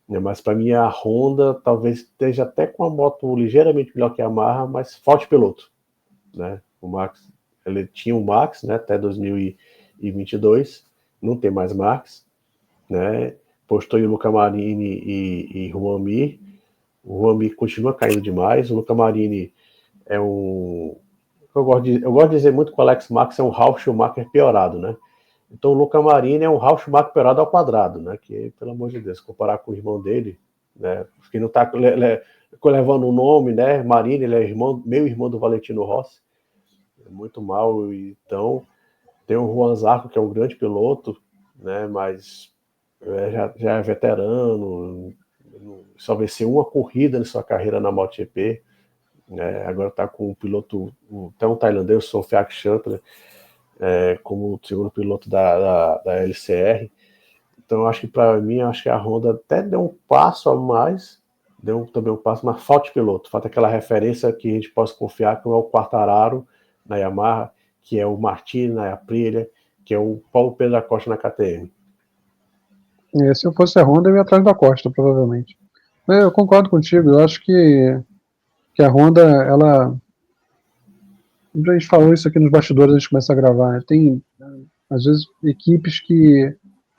Mas para mim a Honda talvez esteja até com a moto ligeiramente melhor que a Yamaha, mas falta piloto, né? O Max, ele tinha o Max, né, até 2022, não tem mais Max, né? Postou em Luca Marini e Juan Mir. O Juan Mir continua caindo demais. O Luca Marini é um... Eu gosto de dizer muito que o Alex Marques é um Ralf Schumacher piorado, né? Então o Luca Marini é um Ralf Schumacher piorado ao quadrado, né? Que, pelo amor de Deus, comparar com o irmão dele, né? Que não está levando o nome, né? Marini, ele é meio irmão do Valentino Rossi. É muito mal. Então tem o Juan Zarco, que é um grande piloto, né? Mas já é veterano, só venceu uma corrida em sua carreira na MotoGP. Agora está com um piloto, até um tailandês, o Sofiak Chantra, como segundo piloto da LCR. Então acho que para mim, acho que a Honda até deu um passo a mais, deu também um passo, mas falta de piloto, falta aquela referência que a gente possa confiar, que é o Quartararo na Yamaha, que é o Martini na Aprilia, que é o Paulo Pedro Acosta na KTM. Se eu fosse a Honda, eu ia atrás da Costa, provavelmente. Eu concordo contigo, eu acho que a Honda, ela... A gente falou isso aqui nos bastidores antes de começar a gravar, né? Tem, às vezes, equipes que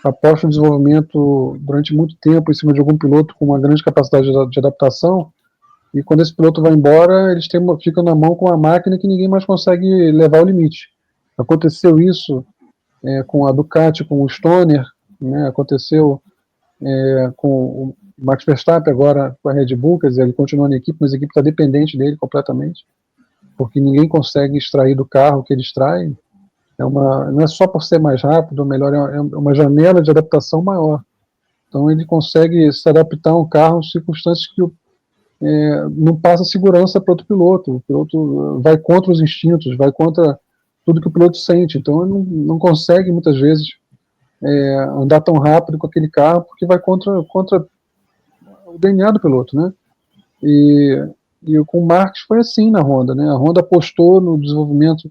apostam no desenvolvimento durante muito tempo em cima de algum piloto com uma grande capacidade de adaptação, e quando esse piloto vai embora, eles ficam na mão com uma máquina que ninguém mais consegue levar ao limite. Aconteceu isso com a Ducati, com o Stoner, né? Aconteceu com o Max Verstappen agora com a Red Bull, quer dizer, ele continua na equipe, mas a equipe está dependente dele completamente, porque ninguém consegue extrair do carro o que ele extrai. Não é só por ser mais rápido, melhor, é uma janela de adaptação maior. Então ele consegue se adaptar a um carro em circunstâncias que não passa segurança para outro piloto. O piloto vai contra os instintos, vai contra tudo que o piloto sente. Então ele não consegue muitas vezes andar tão rápido com aquele carro, porque vai contra o DNA do piloto, né? E com o Marques foi assim na Honda, né? A Honda apostou no desenvolvimento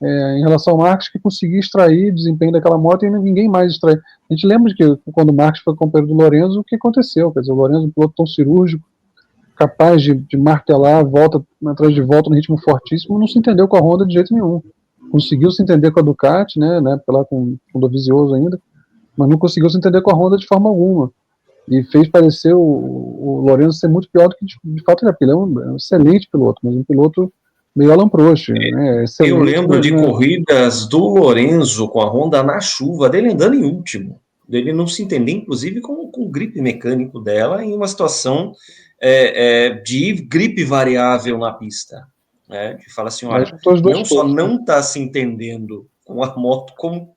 em relação ao Marques, que conseguia extrair o desempenho daquela moto e ninguém mais extrai. A gente lembra de que quando o Marques foi companheiro do Lorenzo, o que aconteceu? Quer dizer, o Lorenzo é um piloto tão cirúrgico, capaz de martelar volta atrás de volta no ritmo fortíssimo, não se entendeu com a Honda de jeito nenhum. Conseguiu se entender com a Ducati, né, lá com o Dovizioso ainda, mas não conseguiu se entender com a Honda de forma alguma. E fez parecer o Lorenzo ser muito pior do que de fato ele é, porque ele é um excelente piloto, mas um piloto meio Alan Prost, né? Eu lembro de corridas do Lorenzo com a Honda na chuva, dele andando em último, dele não se entender, inclusive, com o gripe mecânico dela, em uma situação de gripe variável na pista. Que fala assim, olha, não só não está se entendendo com a moto, como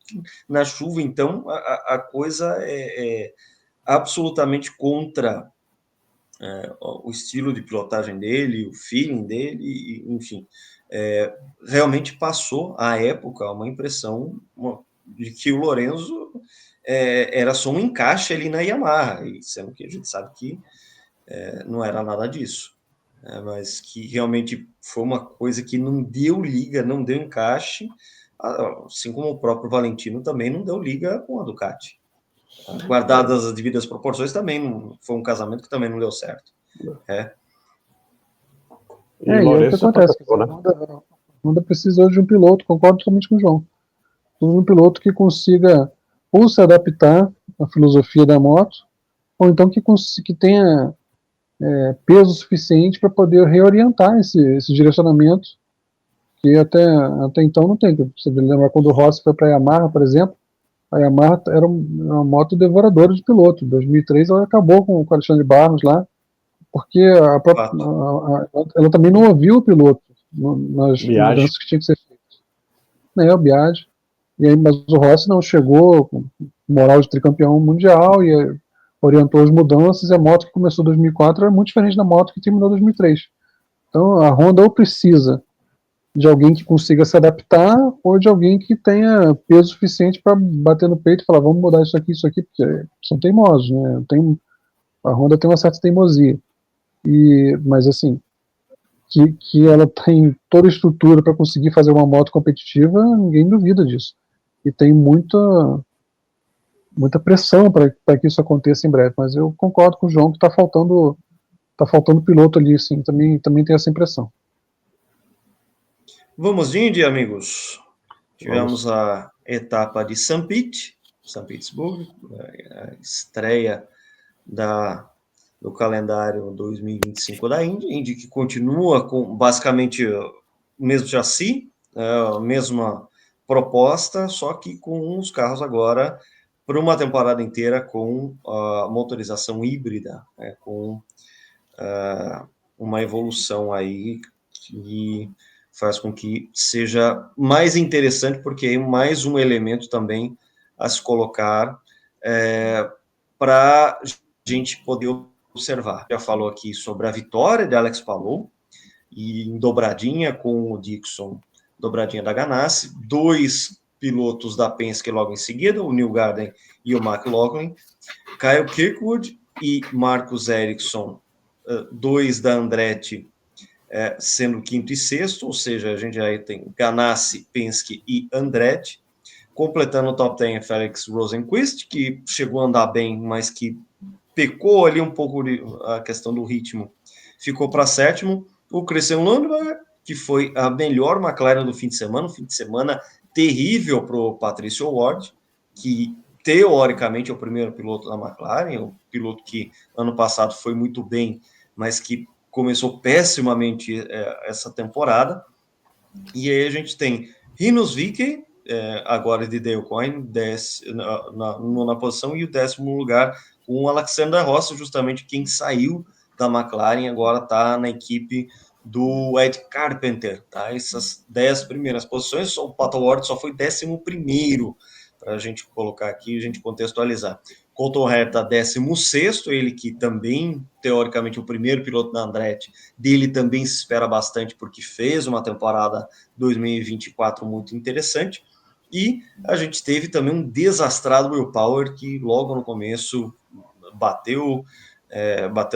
na chuva, então a coisa é absolutamente contra o estilo de pilotagem dele, o feeling dele, enfim. Realmente passou, à época, uma impressão de que o Lorenzo era só um encaixe ali na Yamaha, e sendo que a gente sabe que não era nada disso. Mas que realmente foi uma coisa que não deu liga, não deu encaixe, assim como o próprio Valentino também não deu liga com a Ducati. Guardadas as devidas proporções, também não, foi um casamento que também não deu certo. E e é o que Lourenço acontece. né? A Honda precisa hoje de um piloto, concordo totalmente com o João. De um piloto que consiga ou se adaptar à filosofia da moto, ou então que tenha peso suficiente para poder reorientar esse direcionamento, que até então não tem. Você lembra quando o Rossi foi para a Yamaha, por exemplo, a Yamaha era uma moto devoradora de piloto. Em 2003 ela acabou com o Alexandre Barros lá, porque ela também não ouviu o piloto nas mudanças que tinha que ser feitas. O Biaggi. E aí, mas o Rossi não chegou com moral de tricampeão mundial e orientou as mudanças, e a moto que começou em 2004 era muito diferente da moto que terminou em 2003. Então a Honda ou precisa de alguém que consiga se adaptar, ou de alguém que tenha peso suficiente para bater no peito e falar, vamos mudar isso aqui, porque são teimosos, né? A Honda tem uma certa teimosia. Mas assim, que ela tem toda a estrutura para conseguir fazer uma moto competitiva, ninguém duvida disso. E tem muita pressão para que isso aconteça em breve. Mas eu concordo com o João que está faltando piloto ali, sim. Também tem essa impressão. Vamos de Indy, amigos. Tivemos a etapa de St. Petersburg, a estreia do calendário 2025 da Indy que continua com basicamente o mesmo chassi, a mesma proposta, só que com os carros agora para uma temporada inteira com a motorização híbrida, com uma evolução aí que faz com que seja mais interessante, porque é mais um elemento também a se colocar para a gente poder observar. Já falou aqui sobre a vitória de Alex Palou, e em dobradinha com o Dixon, dobradinha da Ganassi, 2 pilotos da Penske logo em seguida, o Newgarden e o McLaughlin, Kyle Kirkwood e Marcus Ericsson, 2 da Andretti, sendo quinto e sexto, ou seja, a gente já tem Ganassi, Penske e Andretti, completando o top 10 Felix Rosenqvist, que chegou a andar bem, mas que pecou ali um pouco a questão do ritmo, ficou para sétimo. O Christian Lundberg, que foi a melhor McLaren do fim de semana, um fim de semana terrível para o Patricio Ward, que teoricamente é o primeiro piloto da McLaren, o piloto que ano passado foi muito bem, mas que começou pessimamente essa temporada. E aí a gente tem Rinus Vicky, agora de Dale Coyne, na nona posição, e o 10º lugar com o Alexander Rossi, justamente quem saiu da McLaren, agora está na equipe do Ed Carpenter, tá? Essas 10 primeiras posições, o Pato Ward só foi 11º, para a gente colocar aqui, a gente contextualizar. Colton Herta, 16º, ele que também, teoricamente, o primeiro piloto da Andretti, dele também se espera bastante, porque fez uma temporada 2024 muito interessante. E a gente teve também um desastrado Will Power, que logo no começo bateu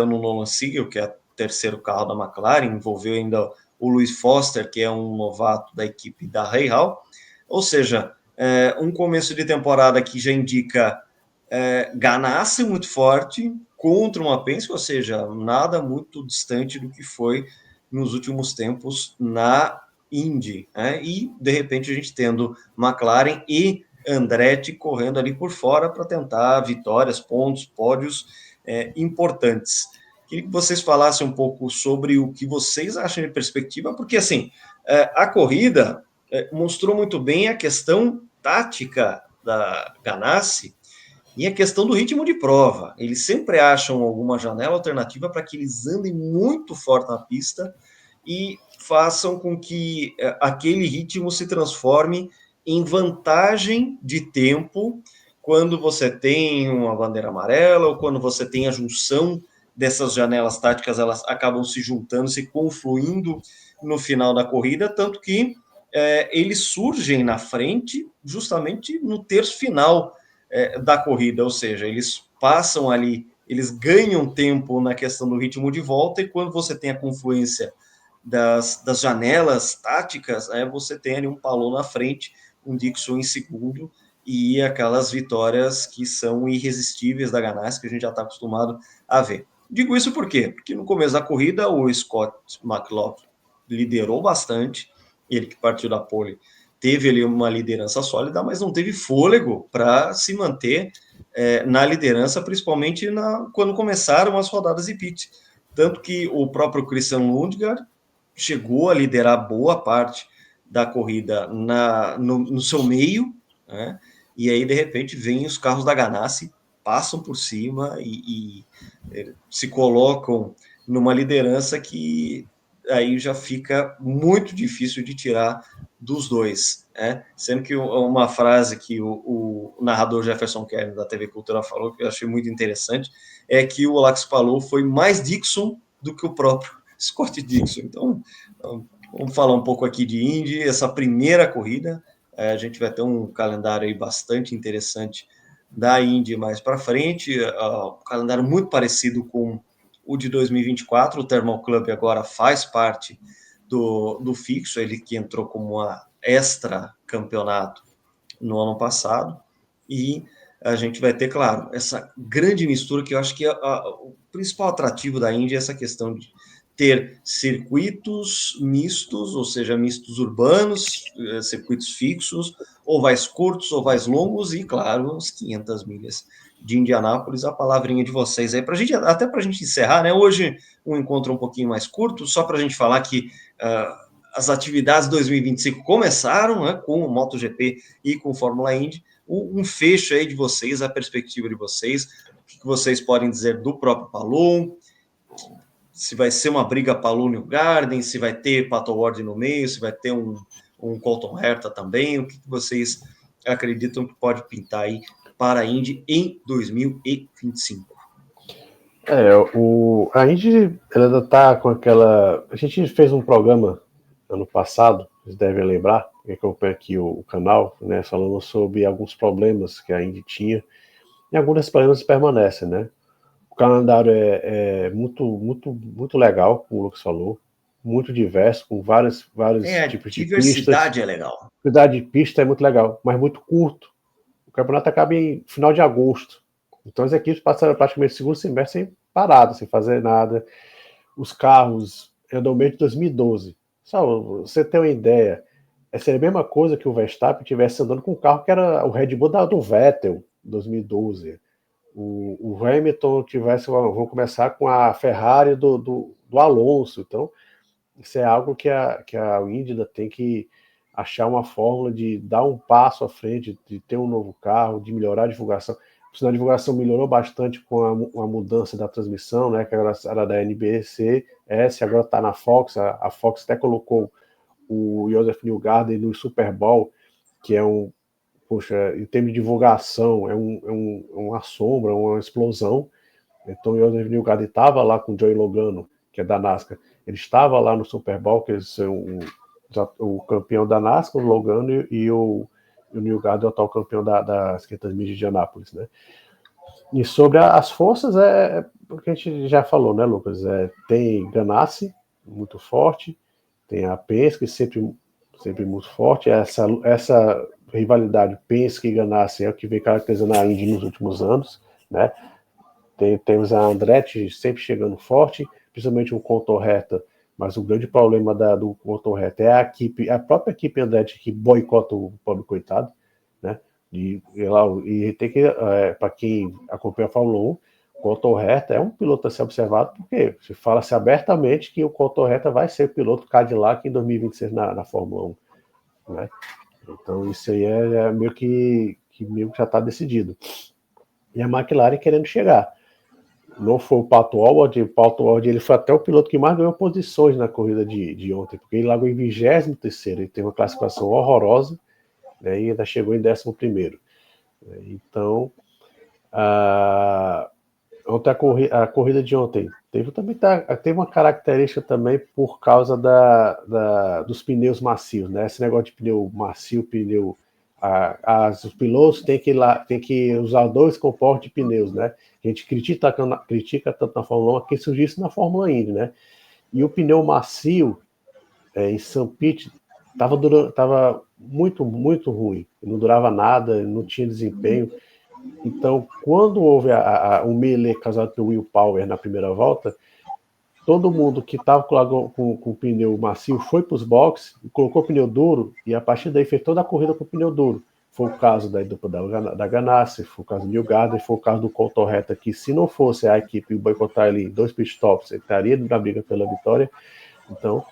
no Nolan Siegel, que é o terceiro carro da McLaren, envolveu ainda o Louis Foster, que é um novato da equipe da Rahal. Ou seja, um começo de temporada que já indica Ganassi muito forte contra uma Penske, ou seja, nada muito distante do que foi nos últimos tempos na Indy, né? E de repente a gente tendo McLaren e Andretti correndo ali por fora para tentar vitórias, pontos, pódios importantes. Queria que vocês falassem um pouco sobre o que vocês acham de perspectiva, porque assim, a corrida mostrou muito bem a questão tática da Ganassi e a questão do ritmo de prova. Eles sempre acham alguma janela alternativa para que eles andem muito forte na pista e façam com que aquele ritmo se transforme em vantagem de tempo quando você tem uma bandeira amarela ou quando você tem a junção dessas janelas táticas, elas acabam se juntando, se confluindo no final da corrida, tanto que eles surgem na frente justamente no terço final da corrida, ou seja, eles passam ali, eles ganham tempo na questão do ritmo de volta, e quando você tem a confluência das janelas táticas, você tem ali um Palou na frente, um Dixon em segundo, e aquelas vitórias que são irresistíveis da Ganassi, que a gente já está acostumado a ver. Digo isso por quê? Porque no começo da corrida o Scott McLaughlin liderou bastante, ele que partiu da pole teve ali uma liderança sólida, mas não teve fôlego para se manter na liderança, principalmente quando começaram as rodadas de pit. Tanto que o próprio Christian Lundgaard chegou a liderar boa parte da corrida no seu meio, né? E aí, de repente, vem os carros da Ganassi, passam por cima e se colocam numa liderança que aí já fica muito difícil de tirar dos dois, né? Sendo que uma frase que o narrador Jefferson Kern da TV Cultura falou, que eu achei muito interessante, é que o Alex Palou foi mais Dixon do que o próprio Scott Dixon. Então, vamos falar um pouco aqui de Indy, essa primeira corrida. A gente vai ter um calendário aí bastante interessante da Indy mais para frente, um calendário muito parecido com o de 2024. O Thermal Club agora faz parte do fixo, ele que entrou como uma extra campeonato no ano passado, e a gente vai ter, claro, essa grande mistura que eu acho que o principal atrativo da Indy é essa questão de ter circuitos mistos, ou seja, mistos urbanos, circuitos fixos, ovais curtos, ovais longos e, claro, os 500 milhas de Indianápolis. A palavrinha de vocês aí, até para a gente encerrar, né? Hoje um encontro um pouquinho mais curto, só para a gente falar que as atividades 2025 começaram, né, com o MotoGP e com o Fórmula Indy. Um fecho aí de vocês, a perspectiva de vocês, o que vocês podem dizer do próprio Palou, se vai ser uma briga Palou New Garden, se vai ter Pato Ward no meio, se vai ter um Colton Herta também, o que vocês acreditam que pode pintar aí para a Indy em 2025? A Indy ela ainda está com aquela... A gente fez um programa ano passado, vocês devem lembrar, que acompanha aqui o canal, né, falando sobre alguns problemas que a Indy tinha, e alguns desses problemas permanecem, né? O calendário é muito legal, como o Lucas falou, muito diverso, com vários tipos de pistas. Diversidade é legal. A diversidade de pista é muito legal, mas muito curto. O campeonato acaba em final de agosto. Então as equipes passaram praticamente o segundo semestre sem parado, sem fazer nada. Os carros andam meio de 2012. Só você ter uma ideia, seria a mesma coisa que o Verstappen estivesse andando com um carro que era o Red Bull do Vettel, 2012. O Hamilton vão começar com a Ferrari do Alonso. Então, isso é algo que a Indy ainda tem que achar uma fórmula de dar um passo à frente, de ter um novo carro, de melhorar a divulgação. A divulgação melhorou bastante com a mudança da transmissão, né, que agora era da NBC, agora está na Fox. A Fox até colocou o Joseph Newgarden no Super Bowl, que é em termos de divulgação, é uma sombra, uma explosão. Então o Joseph Newgarden estava lá com o Joey Logano, que é da NASCAR. Ele estava lá no Super Bowl, que eles são o campeão da NASCAR, o Logano, e o Newgarden é o atual campeão das 500 milhas de Indianápolis, né? E sobre as forças, o que a gente já falou, né, Lucas? Tem Ganassi, muito forte, tem a Penske, sempre muito forte. Essa rivalidade Penske e Ganassi é o que vem caracterizando a Indy nos últimos anos, né? Temos a Andretti sempre chegando forte, principalmente o Colton Herta, mas o grande problema do Colton Herta é a própria equipe Andretti que boicota o pobre coitado, né? E tem que, para quem acompanha a Fórmula 1, o Colton Herta é um piloto a ser observado, porque se fala-se abertamente que o Colton Herta vai ser o piloto Cadillac em 2026 na Fórmula 1, né? Então isso aí é meio que já está decidido. E a McLaren querendo chegar. Não foi o Pato Ward, ele foi até o piloto que mais ganhou posições na corrida de ontem, porque ele largou em 23º, ele teve uma classificação horrorosa, né, e ainda chegou em 11º. Então, ontem a corrida de ontem teve uma característica também por causa dos pneus macios, né? Esse negócio de pneu macio, pneu os pilotos têm que usar 2 comportes de pneus, né? A gente critica tanto na Fórmula 1, aqui surgiu isso na Fórmula Indy, né? E o pneu macio em St. Pete estava muito, muito ruim, não durava nada, não tinha desempenho. Então, quando houve o melee causado pelo Will Power na primeira volta, todo mundo que estava com o pneu macio foi para os boxes, colocou o pneu duro, e a partir daí fez toda a corrida com o pneu duro. Foi o caso da dupla da Ganassi, foi o caso do New Garden, foi o caso do Colton Herta, que se não fosse a equipe boicotar ele em 2 pitstops, ele estaria na briga pela vitória. Então,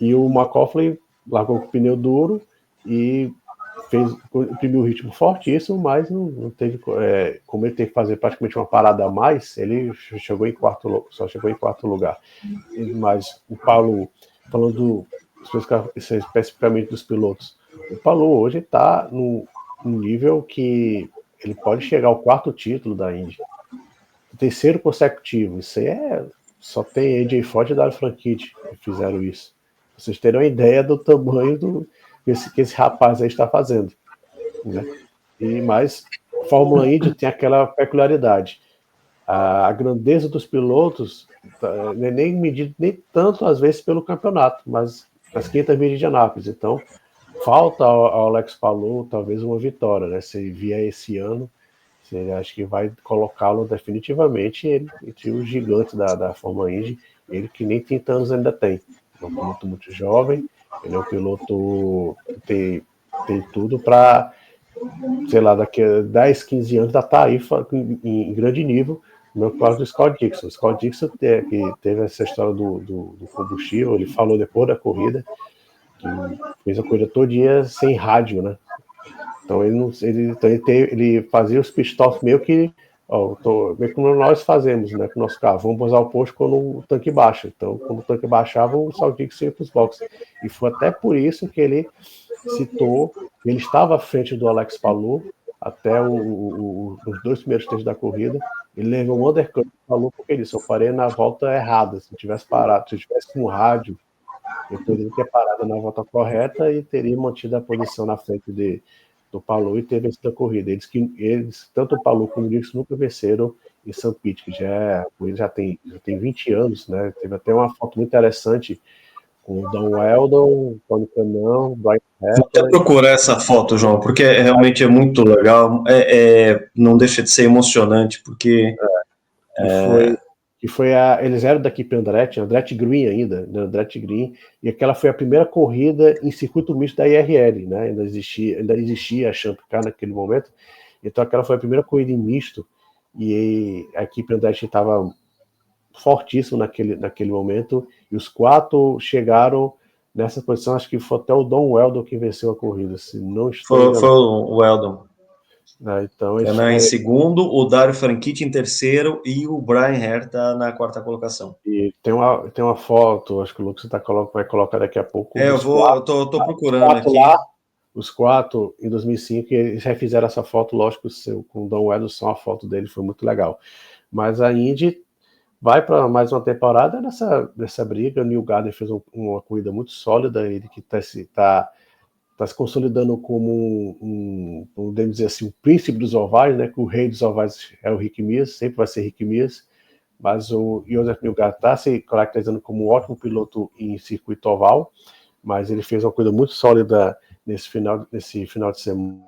e o McLaughlin largou com o pneu duro e imprimiu um ritmo fortíssimo, mas não teve, como ele teve que fazer praticamente uma parada a mais, ele só chegou em quarto lugar. Mas o Paulo, falando especificamente dos pilotos, o Paulo hoje está num nível que ele pode chegar ao 4º título da Indy, o 3º consecutivo. Isso aí só tem AJ Foyt e Dario Franchitti que fizeram isso. Pra vocês terem uma ideia do tamanho que esse rapaz aí está fazendo, né? Mas a Fórmula Indy tem aquela peculiaridade. A grandeza dos pilotos não é nem medido nem tanto às vezes pelo campeonato, mas nas 500 milhas de Anápolis. Então falta ao Alex Palou talvez uma vitória, né? Se vier esse ano, você acha que vai colocá-lo definitivamente entre os gigantes da Fórmula Indy, ele que nem 30 anos ainda tem. É um piloto muito jovem, ele é um piloto que tem tudo para, sei lá, daqui a 10, 15 anos já tá aí em grande nível, no caso do Scott Dixon. O Scott Dixon, que teve essa história do combustível, ele falou depois da corrida, que fez a corrida todo dia sem rádio, né? Então ele fazia os pitstops meio que meio como nós fazemos, né, com o nosso carro. Vamos usar o posto quando o tanque baixa. Então, quando o tanque baixava, o Dixon ia para os boxes. E foi até por isso que ele citou, ele estava à frente do Alex Palou até os 2 primeiros testes da corrida. Ele levou um undercut e falou porque ele disse: eu parei na volta errada. Se eu tivesse parado, se eu tivesse com rádio, eu poderia ter parado na volta correta e teria mantido a posição na frente do Palou e ter vencido a corrida. Eles, tanto o Palou como o Dixon, nunca venceram em St. Pete, que já tem 20 anos, né? Teve até uma foto muito interessante com o Don Weldon, Tony Kanaan, Brian Vou até procurar essa foto, João, porque realmente é muito legal. Não deixa de ser emocionante, porque eles eram da equipe Andretti Green ainda, né, Andretti Green, e aquela foi a primeira corrida em circuito misto da IRL, né? Ainda existia a Champ Car naquele momento, então aquela foi a primeira corrida em misto, e a equipe Andretti estava fortíssimo naquele momento, e os 4 chegaram nessa posição. Acho que foi até o Don Weldon que venceu a corrida, se não estou foi o Weldon. Então, em segundo, o Dario Franchitti em terceiro e o Brian Herta na 4ª colocação. E tem uma foto, acho que o Lucas vai colocar daqui a pouco. Eu tô procurando aqui. Os 4 em 2005, eles refizeram essa foto, lógico, com o Don Weldon, a foto dele foi muito legal. Mas a Indy vai para mais uma temporada nessa briga. O New Garden fez uma corrida muito sólida, ele que está se consolidando como podemos dizer assim, o príncipe dos ovais, né? Que o rei dos ovais é o Rick Mears, sempre vai ser Rick Mears, mas o Joseph Newgarden está se caracterizando como um ótimo piloto em circuito oval, mas ele fez uma corrida muito sólida nesse final de semana,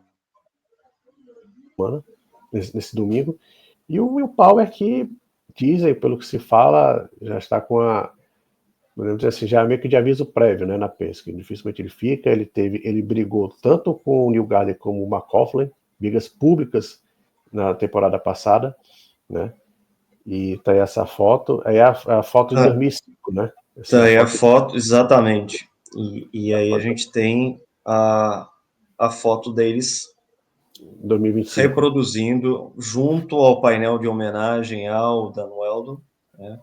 nesse domingo. E o Will Power, que dizem, pelo que se fala, já está com podemos dizer assim, já meio que de aviso prévio, né, na Penske. Dificilmente ele fica. Ele brigou tanto com o New Garden como o McLaughlin, brigas públicas na temporada passada, né? E tá aí essa foto, aí a foto de 2005, né? Tá aí a foto, exatamente. E aí a gente tem a foto deles 2025. Reproduzindo junto ao painel de homenagem ao Dan Weldon, né?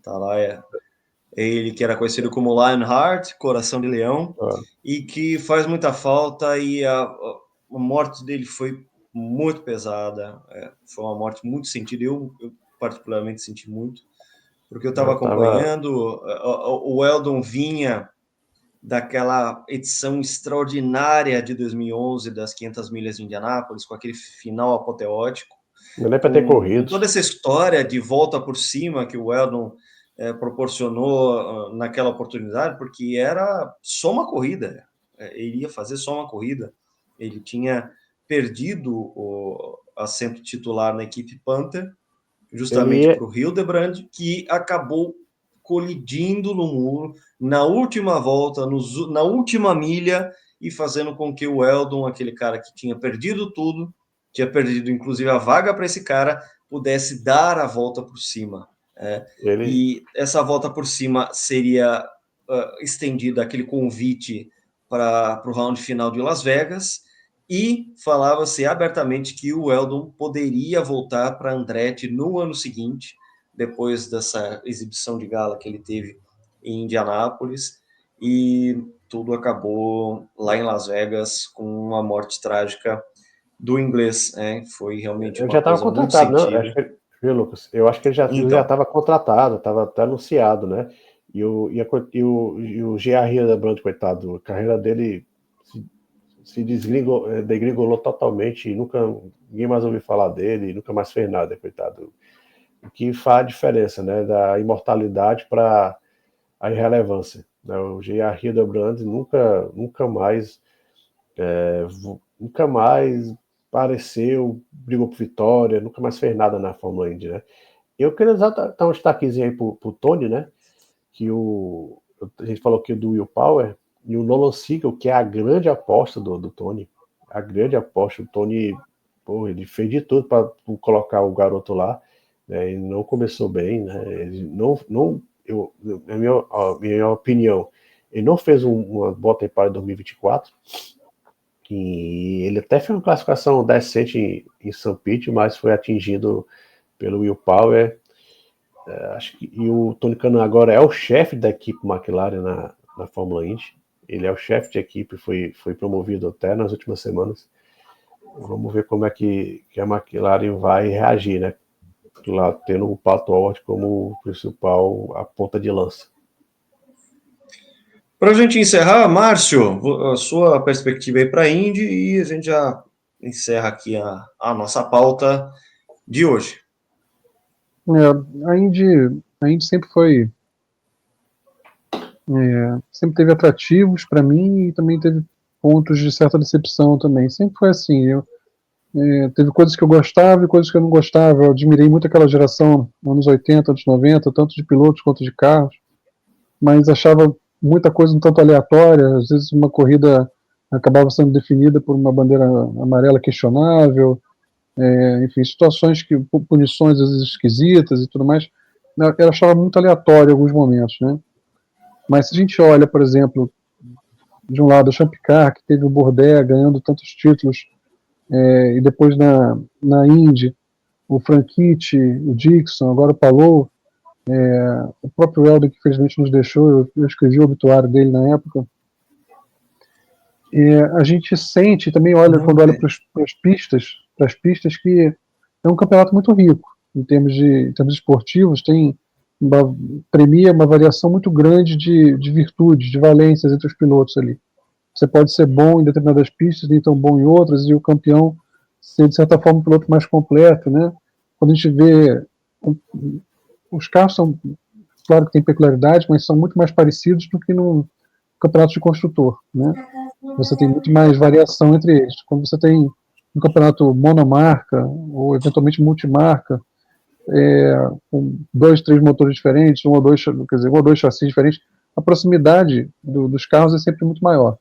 Tá lá, ele que era conhecido como Lionheart, Coração de Leão, e que faz muita falta, e a morte dele foi muito pesada, foi uma morte muito sentida, eu particularmente senti muito, porque eu estava acompanhando, o Weldon vinha daquela edição extraordinária de 2011 das 500 milhas de Indianápolis, com aquele final apoteótico. Não é nem para ter corrido. Com toda essa história de volta por cima que o Weldon proporcionou naquela oportunidade, porque era só uma corrida, ele ia fazer só uma corrida, ele tinha perdido o assento titular na equipe Panther, justamente para o Hildebrand, que acabou colidindo no muro, na última volta, na última milha, e fazendo com que o Weldon, aquele cara que tinha perdido tudo, tinha perdido inclusive a vaga para esse cara, pudesse dar a volta por cima. E essa volta por cima seria estendida, aquele convite para o round final de Las Vegas, e falava-se abertamente que o Weldon poderia voltar para Andretti no ano seguinte, depois dessa exibição de gala que ele teve em Indianápolis, e tudo acabou lá em Las Vegas com uma morte trágica do inglês. Foi realmente uma coisa muito sentida. Viu, Lucas? Eu acho que ele já estava contratado, estava até anunciado, né? E o J.R. Hildebrand, coitado, a carreira dele se degringolou totalmente, e ninguém mais ouviu falar dele, nunca mais fez nada, coitado. O que faz a diferença, né, da imortalidade para a irrelevância. Né? O J.R. Hildebrand nunca mais apareceu, brigou por vitória, nunca mais fez nada na Fórmula Indy, né? Eu queria dar um destaquezinho aí pro Tony, né? Que a gente falou aqui do Will Power e o Nolan Siegel, que é a grande aposta do Tony. A grande aposta. O Tony, ele fez de tudo para colocar o garoto lá, né? Ele não começou bem, né? Ele na minha opinião, ele não fez uma boa temporada em 2024. E ele até fez uma classificação decente em St. Pete, mas foi atingido pelo Will Power. E o Tony Kanaan agora é o chefe da equipe McLaren na Fórmula Indy. Ele é o chefe de equipe, foi promovido até nas últimas semanas. Vamos ver como é que a McLaren vai reagir, né? Lá tendo o Pato Hort como principal, a ponta de lança. Para a gente encerrar, Márcio, a sua perspectiva aí para a Indy, e a gente já encerra aqui a nossa pauta de hoje. A Indy sempre foi... sempre teve atrativos para mim e também teve pontos de certa decepção também. Sempre foi assim. Teve coisas que eu gostava e coisas que eu não gostava. Eu admirei muito aquela geração, anos 80, anos 90, tanto de pilotos quanto de carros, mas achava muita coisa um tanto aleatória. Às vezes uma corrida acabava sendo definida por uma bandeira amarela questionável, enfim, situações punições às vezes esquisitas e tudo mais. Eu achava muito aleatório em alguns momentos, né? Mas se a gente olha, por exemplo, de um lado o Champ Car, que teve o Bourdais ganhando tantos títulos, e depois na Indy, o Franchitti, o Dixon, agora o Palou, o próprio Weldon, que infelizmente nos deixou, eu escrevi o obituário dele na época. A gente sente, também quando olha para as pistas, que é um campeonato muito rico em termos esportivos, premia uma variação muito grande de virtudes, de valências entre os pilotos ali. Você pode ser bom em determinadas pistas, nem tão bom em outras, e o campeão ser, de certa forma, um piloto mais completo, né? Quando a gente vê... Os carros são, claro que tem peculiaridades, mas são muito mais parecidos do que no campeonato de construtor, né? Você tem muito mais variação entre eles. Quando você tem um campeonato monomarca, ou eventualmente multimarca, com 2, 3 motores diferentes, um ou dois chassis diferentes, a proximidade dos carros é sempre muito maior.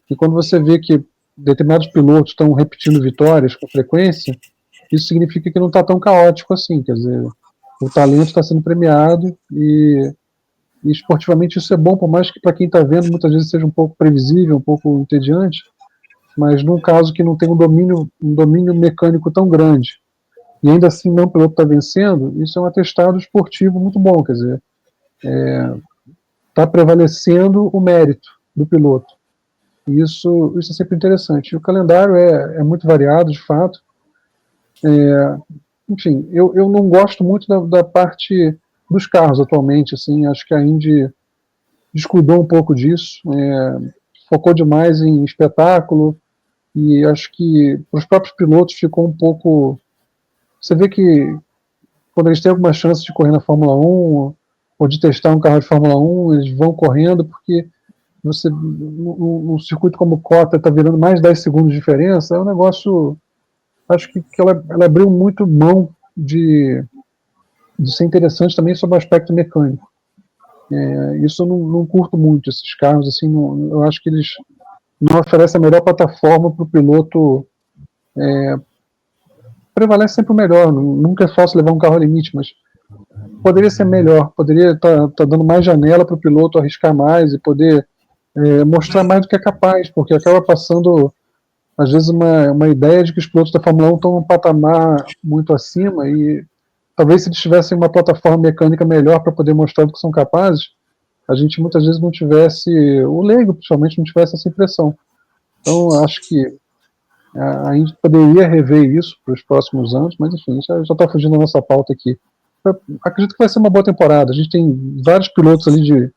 E quando você vê que determinados pilotos estão repetindo vitórias com frequência, isso significa que não está tão caótico assim, quer dizer, o talento está sendo premiado e esportivamente isso é bom, por mais que para quem está vendo muitas vezes seja um pouco previsível, um pouco entediante, mas num caso que não tem um domínio mecânico tão grande, e ainda assim não o piloto está vencendo, isso é um atestado esportivo muito bom, quer dizer, está prevalecendo o mérito do piloto. E isso é sempre interessante. E o calendário é muito variado, de fato. Enfim, eu não gosto muito da parte dos carros atualmente. Assim, acho que a Indy descuidou um pouco disso, focou demais em espetáculo, e acho que para os próprios pilotos ficou um pouco... Você vê que quando eles têm alguma chance de correr na Fórmula 1 ou de testar um carro de Fórmula 1, eles vão correndo, porque você, num circuito como o Cota está virando mais de 10 segundos de diferença, é um negócio... Acho que ela abriu muito mão de ser interessante também sobre o aspecto mecânico. Isso eu não curto muito, esses carros, assim, eu acho que eles não oferecem a melhor plataforma para o piloto. Prevalece sempre o melhor, nunca é fácil levar um carro ao limite, mas poderia ser melhor, poderia tá dando mais janela para o piloto arriscar mais e poder mostrar mais do que é capaz, porque acaba passando, às vezes, uma ideia de que os pilotos da Fórmula 1 estão num patamar muito acima, e talvez se eles tivessem uma plataforma mecânica melhor para poder mostrar do que são capazes, a gente muitas vezes não tivesse, o leigo principalmente, não tivesse essa impressão. Então, acho que a gente poderia rever isso para os próximos anos, mas enfim, já está fugindo da nossa pauta aqui. Eu acredito que vai ser uma boa temporada. A gente tem vários pilotos ali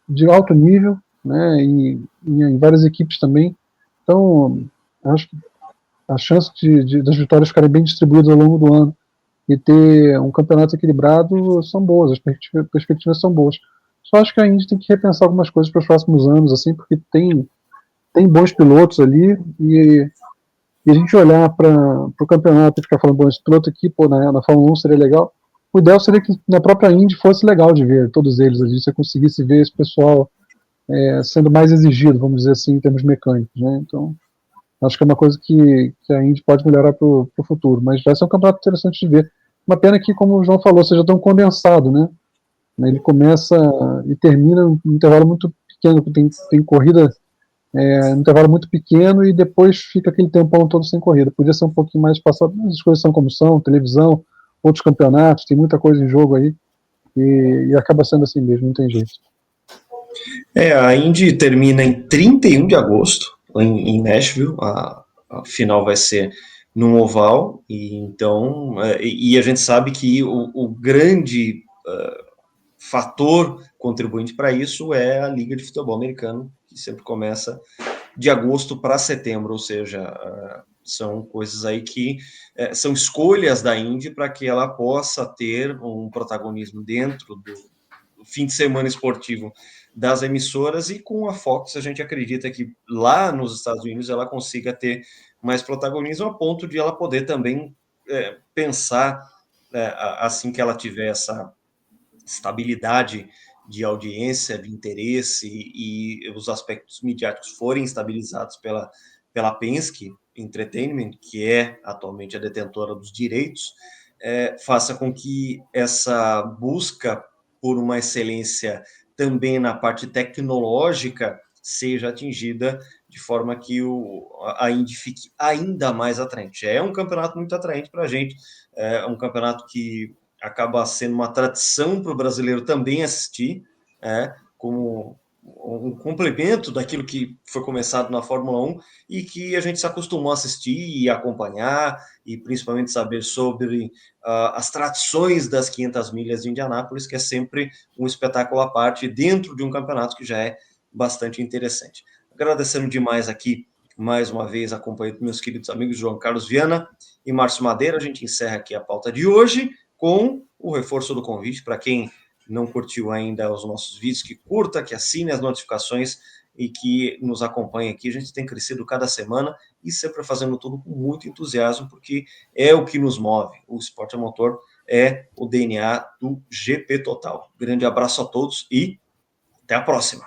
de alto nível, né, e em várias equipes também. Então, acho que a chance das vitórias ficarem bem distribuídas ao longo do ano e ter um campeonato equilibrado são boas, as perspectivas são boas. Só acho que a Indy tem que repensar algumas coisas para os próximos anos, assim, porque tem bons pilotos ali, e a gente olhar para o campeonato e ficar falando, bom, esse piloto aqui, pô, na Fórmula 1 seria legal. O ideal seria que na própria Indy fosse legal de ver todos eles, a gente você conseguisse ver esse pessoal sendo mais exigido, vamos dizer assim, em termos mecânicos, né? Então, acho que é uma coisa que a Indy pode melhorar para o futuro, mas vai ser um campeonato interessante de ver. Uma pena que, como o João falou, seja tão condensado, né? Ele começa e termina em um intervalo muito pequeno, tem corrida um intervalo muito pequeno, e depois fica aquele tempão todo sem corrida. Podia ser um pouquinho mais passado, mas as coisas são como são, televisão, outros campeonatos, tem muita coisa em jogo aí, e acaba sendo assim mesmo, não tem jeito. A Indy termina em 31 de agosto, em Nashville, a final vai ser num oval, e então, e a gente sabe que o grande fator contribuinte para isso é a Liga de Futebol Americano, que sempre começa de agosto para setembro, ou seja, são coisas aí que são escolhas da Indy para que ela possa ter um protagonismo dentro do fim de semana esportivo das emissoras, e com a Fox a gente acredita que lá nos Estados Unidos ela consiga ter mais protagonismo, a ponto de ela poder também pensar, assim que ela tiver essa estabilidade de audiência, de interesse, e os aspectos midiáticos forem estabilizados pela Penske Entertainment, que é atualmente a detentora dos direitos, faça com que essa busca por uma excelência também na parte tecnológica seja atingida de forma que a Indy fique ainda mais atraente. É um campeonato muito atraente para a gente, é um campeonato que acaba sendo uma tradição para o brasileiro também assistir, como um complemento daquilo que foi começado na Fórmula 1 e que a gente se acostumou a assistir e acompanhar, e principalmente saber sobre as tradições das 500 milhas de Indianápolis, que é sempre um espetáculo à parte dentro de um campeonato que já é bastante interessante. Agradecendo demais aqui, mais uma vez, a companhia dos meus queridos amigos João Carlos Viana e Márcio Madeira. A gente encerra aqui a pauta de hoje com o reforço do convite para quem não curtiu ainda os nossos vídeos, que curta, que assine as notificações e que nos acompanhe aqui. A gente tem crescido cada semana e sempre fazendo tudo com muito entusiasmo, porque é o que nos move. O esporte a motor é o DNA do GP Total. Grande abraço a todos e até a próxima.